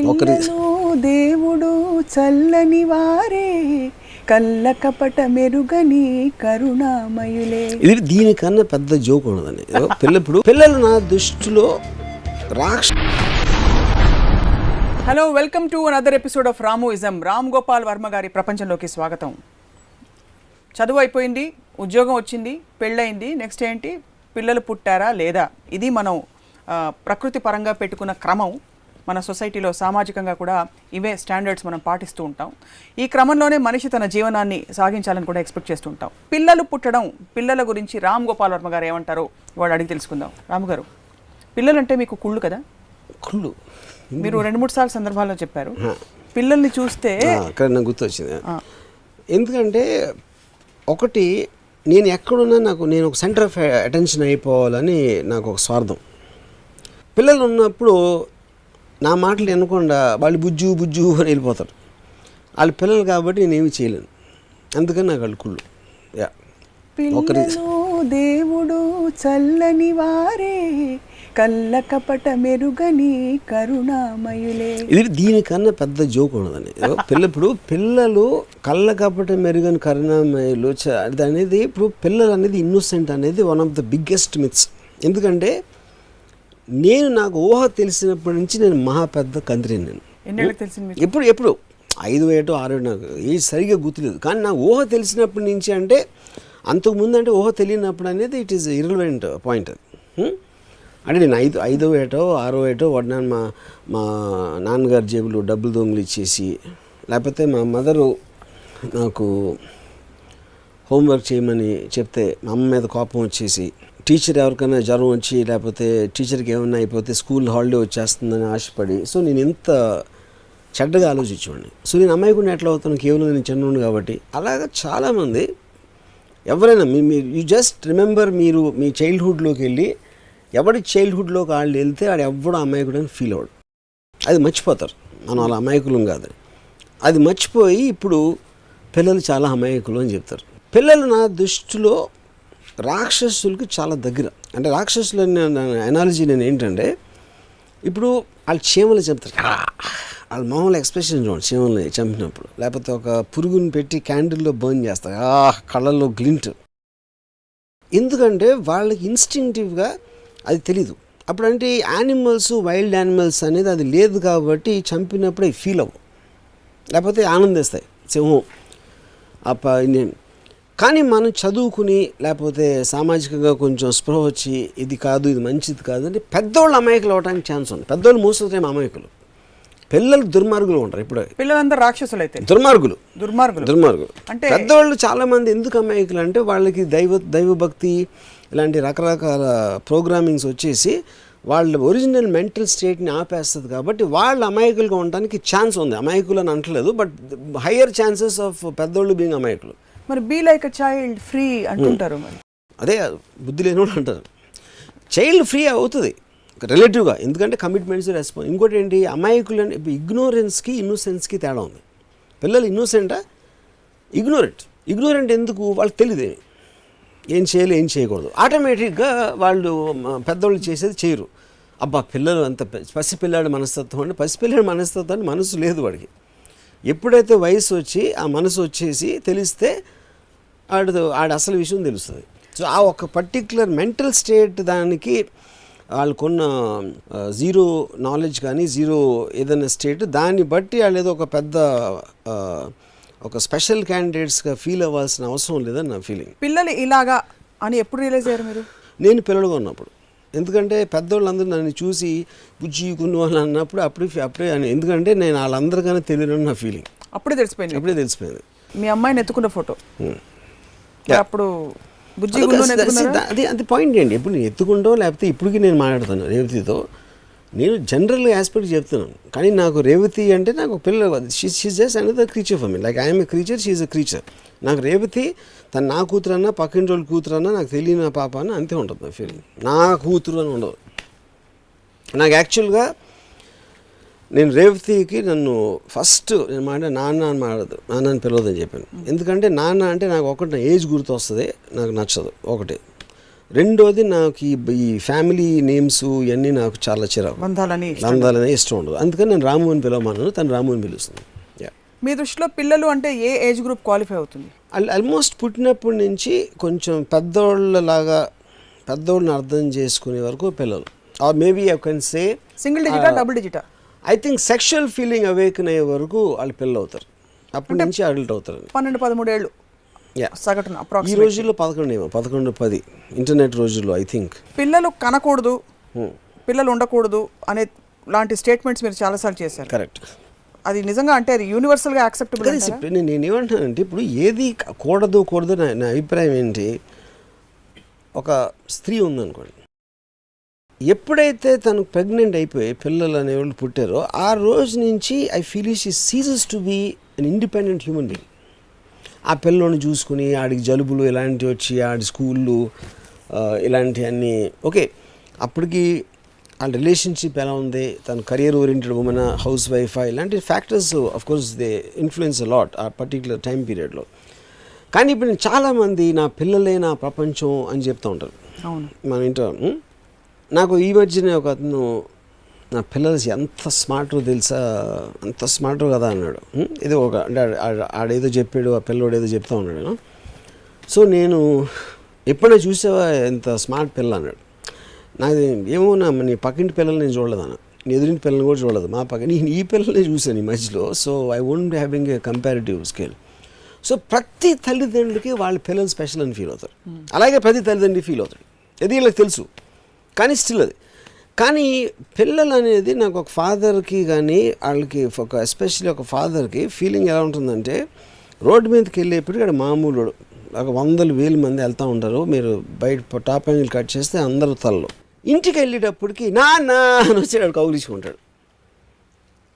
పిల్లలో దేవుడు చల్లని వారే కళ్ళ కపట మెరుగని కరుణామయులే. ఇది దీనికన్నా పెద్ద జోక్ ఉండదండి. ఇప్పుడు పిల్లలు నా దృష్టిలో hello, welcome to another episode of Ramuism. Ram Gopal Varma గారి ప్రపంచంలోకి స్వాగతం. చదువు అయిపోయింది, ఉద్యోగం వచ్చింది, పెళ్ళయింది, నెక్స్ట్ ఏంటి, పిల్లలు పుట్టారా లేదా, ఇది మనం ప్రకృతి పరంగా పెట్టుకున్న క్రమం. మన సొసైటీలో సామాజికంగా కూడా ఇవే స్టాండర్డ్స్ మనం పాటిస్తూ ఉంటాం. ఈ క్రమంలోనే మనిషి తన జీవనాన్ని సాగించాలని కూడా ఎక్స్పెక్ట్ చేస్తూ ఉంటాం. పిల్లలు పుట్టడం, పిల్లల గురించి రామ్ గోపాల్ వర్మ గారు ఏమంటారో వాడు అడిగి తెలుసుకుందాం. రామ్ గారు, పిల్లలంటే మీకు కుళ్ళు కదా? కుళ్ళు మీరు 2-3 సార్లు సందర్భాల్లో చెప్పారు. పిల్లల్ని చూస్తే అక్కడ నాకు గుర్తొచ్చింది. ఎందుకంటే ఒకటి, నేను ఎక్కడున్నా నేను ఒక సెంటర్ ఆఫ్ అటెన్షన్ అయిపోవాలని నాకు ఒక స్వార్థం. పిల్లలు ఉన్నప్పుడు నా మాటలు వినకుండా వాళ్ళు బుజ్జు బుజ్జు అని వెళ్ళిపోతారు. వాళ్ళు పిల్లలు కాబట్టి నేనేమి చేయలేను. అందుకని నాకు వాళ్ళు కుళ్ళు. పిల్లలో దేవుడు చల్లని వారే కళ్ళ కపట మెరుగని కరుణామయులే. ఇది దీనికన్నా పెద్ద జోక్ ఉండదండి. ఇప్పుడు పిల్లలు కళ్ళ కపట మెరుగని కరుణామయులు అనేది, ఇప్పుడు పిల్లలు అనేది ఇన్నోసెంట్ అనేది one of the biggest myths. ఎందుకంటే నాకు ఊహ తెలిసినప్పటి నుంచి నేను మహా పెద్ద కంత్రి. నేను ఎప్పుడు 5 ఏటో 6 ఏటో నాకు ఏది సరిగ్గా గుర్తులేదు. కానీ నాకు ఊహ తెలిసినప్పటి నుంచి, అంటే అంతకుముందు అంటే ఊహ తెలియనప్పుడు అనేది ఇట్ ఈస్ ఇర్రెలవెంట్ పాయింట్. అది అంటే నేను 5వ ఏటో 6వ ఏటో వాడిన మా నాన్నగారి జేబులు డబ్బులు దొంగలు ఇచ్చేసి, లేకపోతే మా మదరు నాకు హోంవర్క్ చేయమని చెప్తే మా అమ్మ మీద కోపం వచ్చేసి, టీచర్ ఎవరికైనా జ్వరం వచ్చి లేకపోతే టీచర్కి ఏమైనా అయిపోతే స్కూల్ హాలిడే వచ్చేస్తుందని ఆశపడి, సో నేను ఎంత చెడ్డగా ఆలోచించేవాడిని. సో నేను అమ్మాయికుండా ఎట్లా అవుతాను, కేవలం నేను చిన్నవాడిని కాబట్టి. అలాగా చాలామంది ఎవరైనా యూ జస్ట్ రిమెంబర్, మీరు మీ చైల్డ్హుడ్లోకి వెళ్ళి ఎవరి చైల్డ్హుడ్లోకి వాళ్ళు వెళ్తే వాడు ఎవడో అమాయకుడు అని ఫీల్ అవ్వడు. అది మర్చిపోతారు. మనం అలా అమాయకులం కాదు. అది మర్చిపోయి ఇప్పుడు పిల్లలు చాలా అమాయకులు అని చెప్తారు. పిల్లలు నా దృష్టిలో రాక్షసులకి చాలా దగ్గర. అంటే రాక్షసులు ఎనాలజీ నేను ఏంటంటే, ఇప్పుడు వాళ్ళు చీమలు చంపుతారు, వాళ్ళ మామూలు ఎక్స్ప్రెషన్ చూడండి చీమల్ని చంపినప్పుడు. లేకపోతే ఒక పురుగుని పెట్టి క్యాండిల్లో బర్న్ చేస్తారు, కళ్ళల్లో గ్లింట్. ఎందుకంటే వాళ్ళకి ఇన్స్టింక్టివ్గా అది తెలీదు. అప్పుడు అంటే యానిమల్స్, వైల్డ్ యానిమల్స్ అనేది అది లేదు కాబట్టి చంపినప్పుడు అవి ఫీల్ అవ్వవు, లేకపోతే ఆనందిస్తాయి సింహం కానీ మనం చదువుకుని లేకపోతే సామాజికంగా కొంచెం స్పృహ వచ్చి ఇది కాదు, ఇది మంచిది కాదు అంటే పెద్దోళ్ళు అమాయకులు అవ్వడానికి ఛాన్స్ ఉంది. పెద్దోళ్ళు మోసే అమాయకులు, పిల్లలు దుర్మార్గులు ఉంటారు. ఇప్పుడు పిల్లలందరూ రాక్షసులు అయితే దుర్మార్గులు అంటే పెద్దవాళ్ళు చాలామంది ఎందుకు అమాయకులు అంటే వాళ్ళకి దైవభక్తి ఇలాంటి రకరకాల ప్రోగ్రామింగ్స్ వచ్చేసి వాళ్ళ ఒరిజినల్ మెంటల్ స్టేట్ని ఆపేస్తుంది. కాబట్టి వాళ్ళు అమాయకులుగా ఉండడానికి ఛాన్స్ ఉంది. అమాయకులు అని అంటలేదు, బట్ హయ్యర్ ఛాన్సెస్ ఆఫ్ పెద్దోళ్ళు బీయింగ్ అమాయకులు. మరి be like a child free అంటుంటారు. మరి అదే బుద్ధి లేనివాడు అంటారు. చైల్డ్ ఫ్రీ అవుతుంది రిలేటివ్గా, ఎందుకంటే కమిట్మెంట్స్, రెస్పాన్స్. ఇంకోటి ఏంటి, అమాయకులు అంటే ఇప్పుడు ఇగ్నోరెన్స్కి ఇన్నోసెన్స్కి తేడా ఉంది. పిల్లలు ఇన్నోసెంటా, ఇగ్నోరెంట్ ఎందుకు, వాళ్ళకి తెలియదు ఏం చేయాలి ఏం చేయకూడదు. ఆటోమేటిక్గా వాళ్ళు పెద్దవాళ్ళు చేసేది చేయరు. అబ్బా పిల్లలు అంత పసిపిల్లాడి మనస్తత్వం అంటే, పసిపిల్లాడి మనస్తత్వాన్ని మనసు లేదు వాడికి. ఎప్పుడైతే వయసు వచ్చి ఆ మనసు వచ్చేసి తెలిస్తే ఆడ అసలు విషయం తెలుస్తుంది. సో ఆ ఒక పర్టిక్యులర్ మెంటల్ స్టేట్, దానికి వాళ్ళకున్న జీరో నాలెడ్జ్ కానీ జీరో ఏదైనా స్టేట్, దాన్ని బట్టి వాళ్ళు ఏదో ఒక పెద్ద ఒక స్పెషల్ క్యాండిడేట్స్గా ఫీల్ అవ్వాల్సిన అవసరం లేదని నా ఫీలింగ్. పిల్లలు ఇలాగా అని ఎప్పుడు రియలైజ్ అయ్యారు మీరు? నేను పిల్లలుగా ఉన్నప్పుడు. ఎందుకంటే పెద్దవాళ్ళందరూ నన్ను చూసి బుజ్జి కొన్ని వాళ్ళు అన్నప్పుడు అప్పుడే ఎందుకంటే నేను వాళ్ళందరికన్నా తెలియని నా ఫీలింగ్ అప్పుడే తెలిసిపోయింది. మీ అమ్మాయిని ఎత్తుకున్న ఫోటో అప్పుడు అది పాయింట్ ఏంటి, ఎప్పుడు నేను ఎత్తుకుంటో లేకపోతే ఇప్పటికీ నేను మాట్లాడుతాను రేవతితో, నేను జనరల్గా ఆస్పెక్ట్ చెప్తున్నాను. కానీ నాకు రేవతి అంటే నాకు పిల్ల, she just another creature for me. Like I'm a creature, she is a creature. నాకు రేవతి తను నా కూతురన్నా పక్కింటి వాళ్ళ కూతురన్నా నాకు తెలియని పాప అని అంతే ఉంటుంది నా ఫీలింగ్. నా కూతురు అని ఉండదు నాకు. యాక్చువల్గా నేను రేవతికి నన్ను ఫస్ట్ నేను నాన్న అని మాట్లాడదు, నాన్న అని పిలవద్దని చెప్పాను. ఎందుకంటే నాన్న అంటే నాకు ఒకటి నా ఏజ్ గుర్తు వస్తుంది, నాకు నచ్చదు ఒకటి. రెండోది నాకు ఈ ఫ్యామిలీ నేమ్స్ ఇవన్నీ నాకు చాలా చిరాకు, బంధాలని బంధాలనే ఇష్టం ఉండదు. అందుకని నేను రాము అని పిలవమన్నాను, తను రాము అని పిలుస్తుంది. మీ దృష్టిలో పిల్లలు అంటే ఏ ఏజ్ గ్రూప్ క్వాలిఫై అవుతుంది? ఆల్మోస్ట్ పుట్టినప్పటి నుంచి కొంచెం పెద్దోళ్ళలాగా పెద్దోళ్ళని అర్థం చేసుకునే వరకు పిల్లలు. Or maybe I can say single డిజిటా డబుల్ డిజిటా? I think sexual feeling awaken అయ్యే వరకు వాళ్ళు పిల్లలు అవుతారు, అప్పటి నుంచి అడల్ట్ అవుతారు. 12-13 ఏళ్ళు సగటున. ఈ రోజుల్లో 11-10 ఇంటర్నెట్ రోజుల్లో ఐ థింక్. పిల్లలు కనకూడదు, పిల్లలు ఉండకూడదు అనే లాంటి స్టేట్మెంట్స్ మీరు చాలాసార్లు చేశారు. కరెక్ట్. అది నిజంగా అంటే అది యూనివర్సల్గా యాక్సెప్టబుల్? నేను ఏమంటానంటే ఇప్పుడు ఏది కూడదు నా అభిప్రాయం ఏంటి, ఒక స్త్రీ ఉందనుకోండి, ఎప్పుడైతే తను ప్రెగ్నెంట్ అయిపోయి పిల్లలు అనేవాళ్ళు పుట్టారో ఆ రోజు నుంచి I feel she ceases to be an independent human being. ఆ పిల్లోని చూసుకుని ఆడికి జలుబులు ఇలాంటివి వచ్చి ఆడి స్కూళ్ళు ఇలాంటివన్నీ ఓకే. అప్పటికి వాళ్ళ రిలేషన్షిప్ ఎలా ఉంది, తన కెరియర్ ఓరియంటెడ్ ఉమెన్, హౌస్ వైఫా, ఇలాంటి factors of course they influence lot ఆ పర్టికులర్ టైం పీరియడ్లో. కానీ ఇప్పుడు నేను చాలామంది నా పిల్లలే నా ప్రపంచం అని చెప్తూ ఉంటారు. అవును, మన ఇంట్లో నాకు ఈ మధ్యనే ఒక అతను నా పిల్లలు ఎంత స్మార్టో తెలుసా, అంత స్మార్టో కదా అన్నాడు. ఇది ఒక అంటే ఆడేదో చెప్పాడు, ఆ పిల్లోడు ఏదో చెప్తా ఉన్నాడు. సో నేను ఎప్పుడైనా చూసావా ఎంత స్మార్ట్ పిల్ల అన్నాడు. నాది ఏమో నీ పక్కింటి పిల్లలు నేను చూడలేదన్న, నీ ఎదురింటి పిల్లల్ని కూడా చూడలేదు, నేను ఈ పిల్లల్ని చూశాను ఈ మధ్యలో. So I won't be having a comparative scale. So ప్రతి తల్లిదండ్రులకి వాళ్ళ పిల్లలు స్పెషల్ అని ఫీల్ అవుతారు, అలాగే ప్రతి తల్లిదండ్రులు ఫీల్ అవుతారు. అది వీళ్ళకి తెలుసు, కానీ స్టిల్ అది. కానీ పిల్లలు అనేది నాకు ఒక ఫాదర్కి కానీ వాళ్ళకి ఒక ఎస్పెషల్లీ ఒక ఫాదర్కి ఫీలింగ్ ఎలా ఉంటుందంటే, రోడ్డు మీదకి వెళ్ళేప్పటికీ అక్కడ మామూలు ఒక 100,000 మంది వెళ్తూ ఉంటారు, మీరు బయట టాప్ యాంగిల్ కట్ చేస్తే అందరూ తలలో. ఇంటికి వెళ్ళేటప్పటికి నాన్న అని వచ్చి వాడు కౌగిలించుకుంటాడు.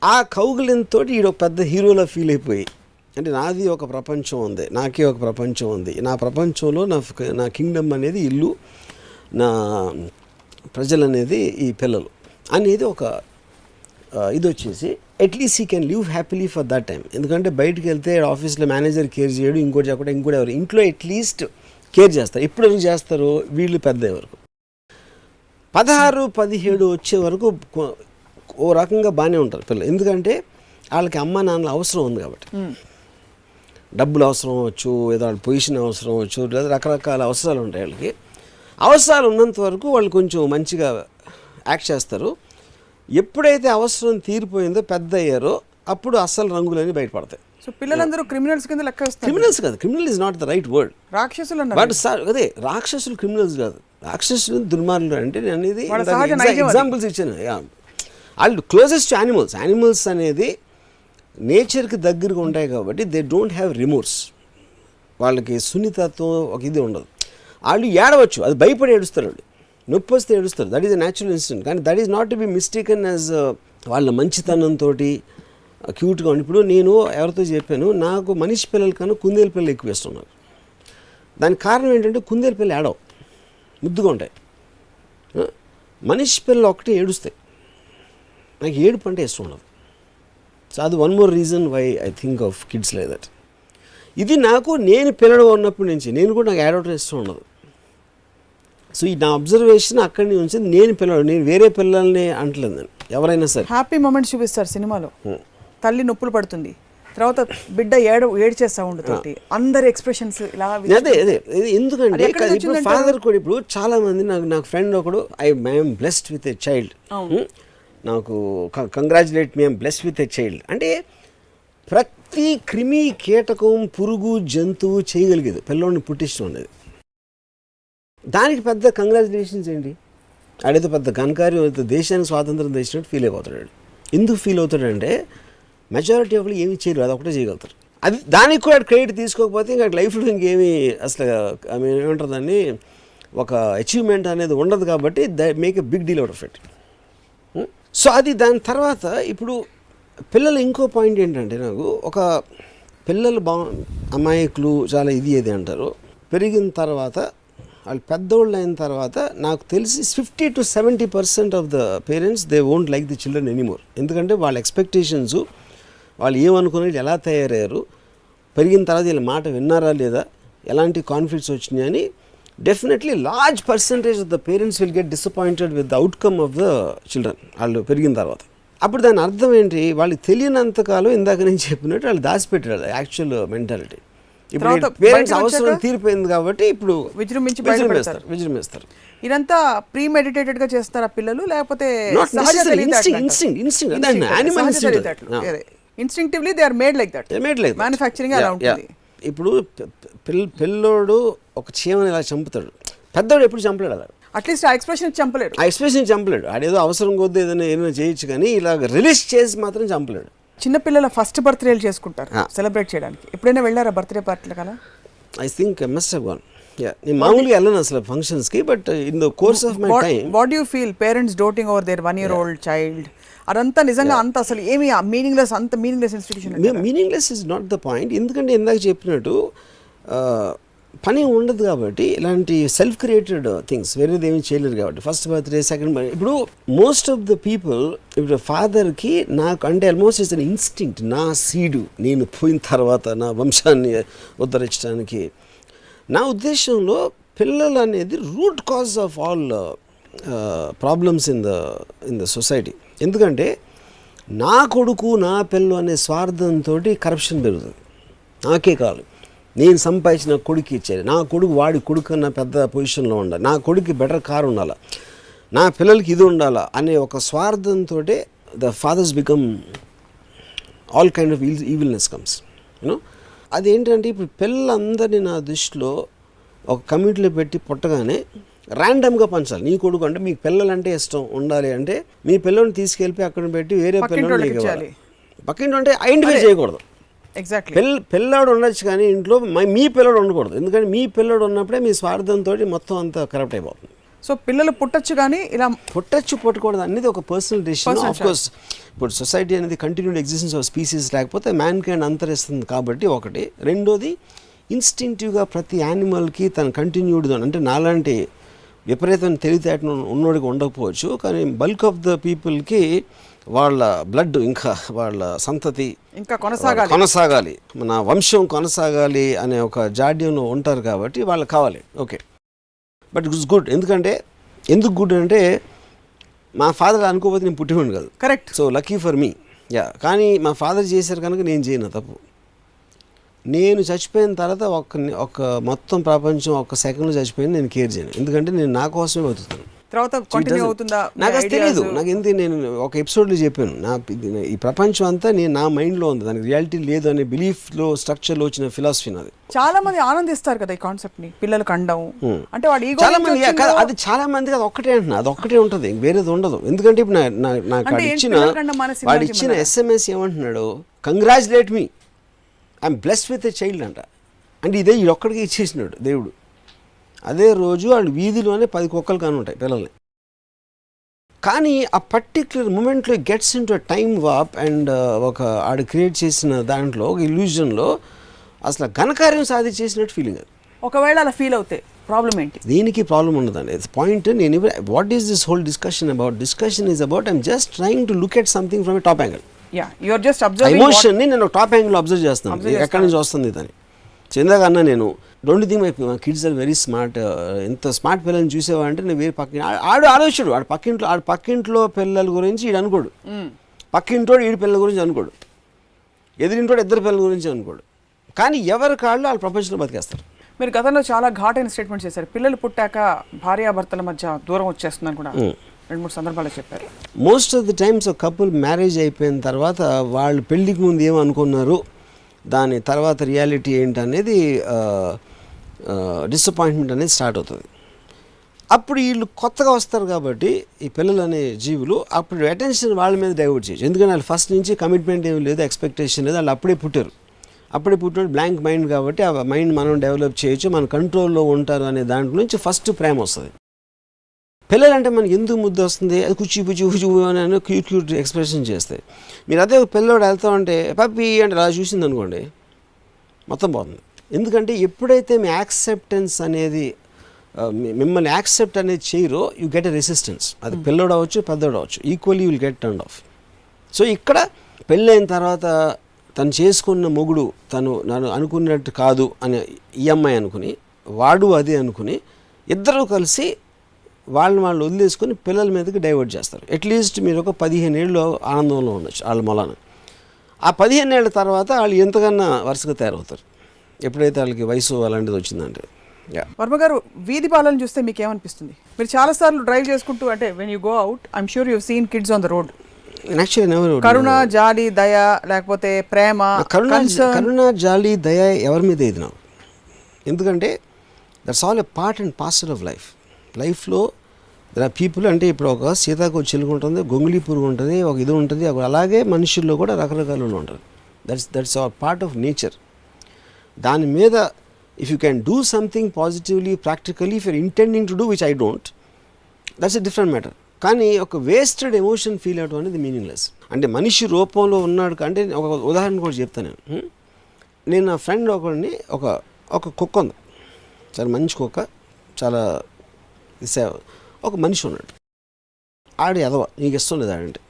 ఆ కౌగిలింతో ఈడు ఒక పెద్ద హీరోలా ఫీల్ అయిపోయి, అంటే నాది ఒక ప్రపంచం ఉంది, నాకే ఒక ప్రపంచం ఉంది, నా ప్రపంచంలో నా కింగ్డమ్ అనేది ఇల్లు, నా ప్రజలు అనేది ఈ పిల్లలు అనేది ఒక ఇది వచ్చేసి at least he can live happily for that time. ఎందుకంటే బయటికి వెళ్తే ఆఫీస్లో మేనేజర్ కేర్ చేయడు, ఇంకోటి చెప్పడం, ఇంకోటి ఎవరు ఇంట్లో అట్లీస్ట్ కేర్ చేస్తారు. ఎప్పుడు ఎవరు చేస్తారు, వీళ్ళు పెద్ద వరకు 16-17 వచ్చే వరకు ఓ రకంగా బాగానే ఉంటారు పిల్లలు. ఎందుకంటే వాళ్ళకి అమ్మ నాన్నల అవసరం ఉంది కాబట్టి, డబ్బులు అవసరం అవ్వచ్చు, ఏదో వాళ్ళ పొజిషన్ అవసరం అవ్వచ్చు, లేదా రకరకాల అవసరాలు ఉంటాయి వాళ్ళకి. అవసరాలు ఉన్నంత వరకు వాళ్ళు కొంచెం మంచిగా యాక్ట్ చేస్తారు. ఎప్పుడైతే అవసరం తీరిపోయిందో, పెద్ద అయ్యారో, అప్పుడు అస్సలు రంగులన్నీ బయటపడతాయి. సో పిల్లలందరూ క్రిమినల్స్ కింద లెక్క వేస్తారు. క్రిమినల్స్ కాదు, criminal is not the right word, రాక్షసులు బట్ సార్ అదే రాక్షసులు క్రిమినల్స్ కాదు, రాక్షసులు దుర్మార్గులు. అంటే నేను అనేది ఎగ్జాంపుల్స్ ఇచ్చాను. వాళ్ళు క్లోజెస్ట్ టు యానిమల్స్ అనేది నేచర్కి దగ్గరగా ఉంటాయి కాబట్టి దే డోంట్ హ్యావ్ రిమోర్స్, వాళ్ళకి సున్నితత్వం ఒక ఇది ఉండదు. వాళ్ళు ఏడవచ్చు, అది భయపడి ఏడుస్తారు, వాళ్ళు నొప్పి వస్తే ఏడుస్తారు, that is a natural instinct. కానీ that is not to be mistaken as వాళ్ళ మంచితనంతో క్యూట్గా ఉండి. ఇప్పుడు నేను ఎవరితో చెప్పాను, నాకు మనిషి పిల్లల కన్నా కుందేలు పిల్లలు ఎక్కువ ఇస్తున్నారు. దానికి కారణం ఏంటంటే కుందేలు పిల్లలు ఏడవు, ముద్దుగా ఉంటాయి. మనిషి పిల్లలు ఒకటి ఏడుస్తాయి, నాకు ఏడుపు అంటే ఇష్టం ఉండదు. సో అది one more reason why I think of kids like that. ఇది నేను పిల్లడుగా ఉన్నప్పటి నుంచి నేను కూడా నాకు ఏడవటం ఇష్టం ఉండదు. సో ఈ నా అబ్జర్వేషన్ అక్కడి నుంచి నేను వేరే పిల్లల్ని అంటలేదు. నేను ఎవరైనా సరే హ్యాపీ మూమెంట్స్ చూపిస్తారు సినిమాలో. తల్లి నొప్పులు పడుతుంది, తర్వాత బిడ్డ ఏడ్చే సౌండ్ తోటి అందరి ఎక్స్ప్రెషన్స్ ఇలా. అదే ఎందుకంటే ఇప్పుడు ఫాదర్ కూడా, ఇప్పుడు చాలా మంది నాకు ఫ్రెండ్ ఒకడు, I'm blessed with a child, నాకు congratulate me, I'm blessed with a child. అంటే ప్రతి క్రిమి కీటకం పురుగు జంతువు చేయగలిగేది పిల్లోడిని పుట్టించడం అనేది. దానికి పెద్ద కంగ్రాచులేషన్స్ ఏంటి, ఆడేదో పెద్ద ఘనకార్యం, దేశానికి స్వాతంత్రం తెచ్చినట్టు ఫీల్ అయిపోతాడు. ఎందుకు ఫీల్ అవుతాడంటే మెజారిటీ ఆఫ్ ఏమి చేయరు, అది ఒకటే చేయగలుగుతారు. అది దానికి కూడా క్రెడిట్ తీసుకోకపోతే ఇంకా లైఫ్లో ఇంకేమీ అసలు ఏమంటారు దాన్ని, ఒక అచీవ్మెంట్ అనేది ఉండదు. కాబట్టి make a big deal out of it. So అది దాని తర్వాత ఇప్పుడు పిల్లలు ఇంకో పాయింట్ ఏంటంటే, నాకు ఒక పిల్లలు అమాయకులు చాలా ఇది అంటారు. పెరిగిన తర్వాత వాళ్ళు పెద్దోళ్ళు అయిన తర్వాత నాకు తెలిసి 50 to 70% of the parents they won't like the children anymore. ఎందుకంటే వాళ్ళ ఎక్స్పెక్టేషన్స్, వాళ్ళు ఏమనుకునేది, ఎలా తయారయ్యారు, పెరిగిన తర్వాత వీళ్ళ మాట విన్నారా లేదా, ఎలాంటి కాన్ఫ్లిక్ట్స్ వచ్చినాయని definitely large percentage of the parents will get disappointed with the outcome of the children వాళ్ళు పెరిగిన తర్వాత. అప్పుడు దాని అర్థం ఏంటి, వాళ్ళకి తెలియనంతకాలం ఇందాక నేను చెప్పినట్టు వాళ్ళు దాచిపెట్టారు యాక్చువల్ మెంటాలిటీ. ఇప్పుడు పేరెంట్స్ అవసరం తీరిపోయింది కాబట్టి ఇప్పుడు విజృంభిస్తారు. ఇదంతా ప్రీ మెడిటేటెడ్ గా చేస్తారా పిల్లలు, లేకపోతే instinctively they are made like that, manufacturing అలా ఉంటుంది. ఇప్పుడు పిల్లోడు ఒక చీమని ఇలా చంపుతాడు, పెద్దోడు ఎప్పుడు చంపలేడు అలా. అట్లీస్ట్ ఆ ఎక్స్ప్రెషన్ చంపలేడు. ఆడేదో అవసరం కొద్ది ఏదైనా చేయొచ్చు కానీ ఇలా రిలీజ్ చేసి మాత్రం చంపలేడు. చిన్నపిల్లల ఫస్ట్ బర్త్డేలు చేసుకుంటారు సెలబ్రేట్ చేయడానికి. ఎప్పుడైనా వెళ్ళారా బర్త్డే పార్టీలు కదా? I think I must have gone. నేను మామూలుగా వెళ్ళను అసలు ఫంక్షన్స్కి, but in the course of my time. What you feel parents doting over their 1-year-old child? అదంతా నిజంగా అంత అసలు ఏమి మీనింగ్లెస్, అంత meaningless institution. Meaningless is not the point. ఎందుకంటే ఇందాక చెప్పినట్టు పని ఉండదు కాబట్టి, ఇలాంటి సెల్ఫ్ క్రియేటెడ్ థింగ్స్ వేరేది ఏమీ చేయలేరు కాబట్టి. ఫస్ట్ బర్త్డే, సెకండ్ బర్త్డే, ఇప్పుడు మోస్ట్ ఆఫ్ ద పీపుల్ ఇప్పుడు ఫాదర్కి నాకు అంటే ఆల్మోస్ట్ ఇట్స్ అన్ ఇన్స్టింక్ట్. నా సీడు నేను పోయిన తర్వాత నా వంశాన్ని ఉద్ధరించడానికి. నా ఉద్దేశంలో పిల్లలు అనేది root cause of all problems in the society. ఎందుకంటే నా కొడుకు నా పిల్లు అనే స్వార్థంతో కరప్షన్ పెరుగుతుంది. నాకే కాదు, నేను సంపాదించిన కొడుకు ఇచ్చేది, నా కొడుకు వాడి కొడుకు కన్నా పెద్ద పొజిషన్లో ఉండాలి, నా కొడుకు బెటర్ కారు ఉండాలి, నా పిల్లలకి ఇది ఉండాలా అనే ఒక స్వార్థంతో the fathers become all kind of evilness comes you know. అదేంటంటే ఇప్పుడు పిల్లలందరినీ నా దృష్టిలో ఒక కమిటీలో పెట్టి పుట్టగానే ర్యాండమ్గా పంచాలి. నీ కొడుకు అంటే మీకు పిల్లలంటే ఇష్టం ఉండాలి అంటే మీ పిల్లల్ని తీసుకెళ్ళి అక్కడ పెట్టి వేరే పిల్లల్ని ఇవ్వాలి. పక్కింటి అంటే ఐడెంటిఫై చేయకూడదు. ఎగ్జాక్ట్లీ పిల్లాడు ఉండొచ్చు కానీ ఇంట్లో మీ పిల్లడు ఉండకూడదు. ఎందుకంటే మీ పిల్లడు ఉన్నప్పుడే మీ స్వార్థంతో మొత్తం అంతా కరప్ట్ అయిపోతుంది. సో పిల్లలు పుట్టచ్చు కానీ ఇలా పుట్టకూడదు అనేది ఒక పర్సనల్ డెసిషన్. ఆఫ్ కోర్స్ ఇప్పుడు సొసైటీ అనేది కంటిన్యూడ్ ఎగ్జిస్టెన్స్ ఆఫ్ స్పీసీస్ లేకపోతే మ్యాన్ కైండ్ అంతరిస్తుంది కాబట్టి ఒకటి. రెండోది ఇన్స్టింక్టివ్గా ప్రతి యానిమల్కి తన కంటిన్యూడ్ అంటే నాలాంటి విపరీతమైన తెలివితేటను ఉన్నోడికి ఉండకపోవచ్చు కానీ బల్క్ ఆఫ్ ద పీపుల్కి వాళ్ళ బ్లడ్ ఇంకా వాళ్ళ సంతతి ఇంకా కొనసాగాలి, మన వంశం కొనసాగాలి అనే ఒక జాడ్యంలో ఉంటారు కాబట్టి వాళ్ళకి కావాలి. Okay, but it's good. ఎందుకు గుడ్ అంటే మా ఫాదర్ అనుకోకపోతే నేను పుట్టివాడిని కాదు. Correct. So lucky for me. కానీ మా ఫాదర్ చేశారు కనుక నేను చేయను తప్పు. నేను చచ్చిపోయిన తర్వాత ఒక మొత్తం ప్రపంచం ఒక్క సెకండ్లో చచ్చిపోయింది నేను కేర్ చేయను. ఎందుకంటే నేను నా కోసమే బతుకుతాను. నాకు అసలు తెలియదు. నాకు ఎందుకు నేను ఒక ఎపిసోడ్లో చెప్పాను, ఈ ప్రపంచం అంతా నా మైండ్లో ఉంది, దానికి రియాలిటీ లేదు అనే బిలీఫ్లో స్ట్రక్చర్లో వచ్చిన ఫిలాసఫీ నాది. చాలా మంది ఆనందిస్తారు కదా ఈ కాన్సెప్ట్ ని, పిల్లలకు అండం అంటే చాలా మంది అది చాలా మందికి అది ఒక్కటే అంటున్నా, అది ఒక్కటే ఉంటుంది, వేరేది ఉండదు. ఎందుకంటే ఇప్పుడు నాకు వాడు ఇచ్చిన SMS ఏమంటున్నాడు, congratulate me, I'm blessed with a child అంట. అంటే ఇదే ఈ ఒక్కడికి ఇచ్చేసినాడు దేవుడు. అదే రోజు వాళ్ళు వీధిలోనే 10 కుక్కలు కాని ఉంటాయి పిల్లల్ని. కానీ ఆ పర్టిక్యులర్ మూమెంట్లో gets into time warp and ఒక ఆడు క్రియేట్ చేసిన దాంట్లో ఒక ఇల్యూజన్లో అసలు ఘనకార్యం సాధించేసినట్టు ఫీలింగ్. అది ఒకవేళ అలా ఫీల్ అవుతే ప్రాబ్లం ఏంటి? దీనికి ప్రాబ్లం ఉండదండి. పాయింట్ నేను what is this whole discussion about? Discussion is about I'm just trying to look at something from a top angle. ఎమోషన్ని నేను టాప్ యాంగిల్ అబ్జర్వ్ చేస్తాను, ఎక్కడి నుంచి వస్తుంది దాన్ని. ఇందాక అన్నా నేను రెండు థింగ్ అయిపోయి కిడ్స్ ఆర్ వెరీ స్మార్ట్. ఎంత స్మార్ట్ పిల్లల్ని చూసేవాడంటే నేను వేరే ఆడు ఆలోచించాడు, ఆడు పక్కింట్లో పిల్లల గురించి ఈడు అనుకోడు, పక్కింటోడు ఈడు పిల్లల గురించి అనుకోడు, ఎదురింటోడు ఇద్దరు పిల్లల గురించి అనుకోడు. కానీ ఎవరి కాళ్ళు వాళ్ళు ప్రపంచంలో బతికేస్తారు. మీరు గతంలో చాలా ఘాటైన స్టేట్మెంట్ చేశారు, పిల్లలు పుట్టాక భార్యాభర్తల మధ్య దూరం వచ్చేస్తుందని కూడా 2-3 సందర్భాలు చెప్పారు. మోస్ట్ ఆఫ్ ది టైమ్స్ ఒక కపుల్ మ్యారేజ్ అయిపోయిన తర్వాత వాళ్ళు పెళ్ళికి ముందు ఏమనుకున్నారు, దాని తర్వాత రియాలిటీ ఏంటనేది డిసప్పాయింట్మెంట్ అనేది స్టార్ట్ అవుతుంది. అప్పుడు వీళ్ళు కొత్తగా వస్తారు కాబట్టి ఈ పిల్లలు అనే జీవులు అప్పుడు అటెన్షన్ వాళ్ళ మీద డైవర్ట్ చేయొచ్చు. ఎందుకంటే వాళ్ళు ఫస్ట్ నుంచి కమిట్మెంట్ ఏమి లేదు, ఎక్స్పెక్టేషన్ లేదు, వాళ్ళు అప్పుడే పుట్టారు బ్లాంక్ మైండ్ కాబట్టి ఆ మైండ్ మనం డెవలప్ చేయొచ్చు, మన కంట్రోల్లో ఉంటారు అనే దాంట్లో నుంచి ఫస్ట్ ప్రేమ వస్తుంది. పిల్లలంటే మనకి ఎందుకు ముద్ద వస్తుంది, అది కుచ్చి అని క్యూట్ ఎక్స్ప్రెషన్ చేస్తాయి. మీరు అదే పిల్లోడు వెళ్తా ఉంటే పప్పి అంటే అలా చూసింది అనుకోండి మొత్తం పోతుంది. ఎందుకంటే ఎప్పుడైతే మీ యాక్సెప్టెన్స్ అనేది మిమ్మల్ని యాక్సెప్ట్ అనేది చేయరో యూ గెట్ ఎ రెసిస్టెన్స్. అది పిల్లోడు అవ్వచ్చు పెద్దోడు అవ్వచ్చు, equally will get turn off. So ఇక్కడ పెళ్ళైన తర్వాత తను చేసుకున్న మొగుడు తను నన్ను అనుకున్నట్టు కాదు అని ఈ అమ్మాయి అనుకుని, వాడు అదే అనుకుని ఇద్దరూ కలిసి వాళ్ళు వదిలేసుకొని పిల్లల మీదకి డైవర్ట్ చేస్తారు. అట్లీస్ట్ మీరు ఒక 15 ఏళ్ళు ఆనందంలో ఉండొచ్చు వాళ్ళ మొలాన. ఆ 15 ఏళ్ళ తర్వాత వాళ్ళు ఎంతకన్నా వరుసగా తయారవుతారు ఎప్పుడైతే వాళ్ళకి వయసు అలాంటిది వచ్చిందంటే. వర్మ గారు, వీధి బాలను చూస్తే మీకు ఏమనిపిస్తుంది? మీరు చాలాసార్లు డ్రైవ్ చేసుకుంటూ, అంటే when you go out, I'm sure you seen kids on the road. కరుణ, జాలి, దయ, లేకపోతే ప్రేమ, కరుణ, జాలి, దయ ఎవరి మీద ఇది నాకు. ఎందుకంటే that's all a part and parcel of లైఫ్లో దర్ ఆర్ పీపుల్. అంటే ఇప్పుడు ఒక సీతాకోక చిలుక ఉంటుంది, గొంగుళి పురుగు ఉంటుంది, ఒక ఇది ఉంటుంది. అలాగే మనుషుల్లో కూడా రకరకాలు ఉంటుంది. That's all part of nature. దాని మీద if you can do something positively, practically, if you're intending to do, which I don't, that's a different matter. కానీ ఒక వేస్టెడ్ ఎమోషన్ ఫీల్ అవడం అనేది మీనింగ్లెస్. అంటే మనిషి రూపంలో ఉన్నాడు అంటే ఒక ఉదాహరణ కూడా చెప్తాను. నేను నా ఫ్రెండ్ ఒకడిని ఒక కుక్క ఉంది, చాలా మంచి కుక్క, చాలా ఒక మనిషి ఉన్నాడు. ఆడు ఎదవ, నీకు ఇష్టం లేదు ఆడంటే.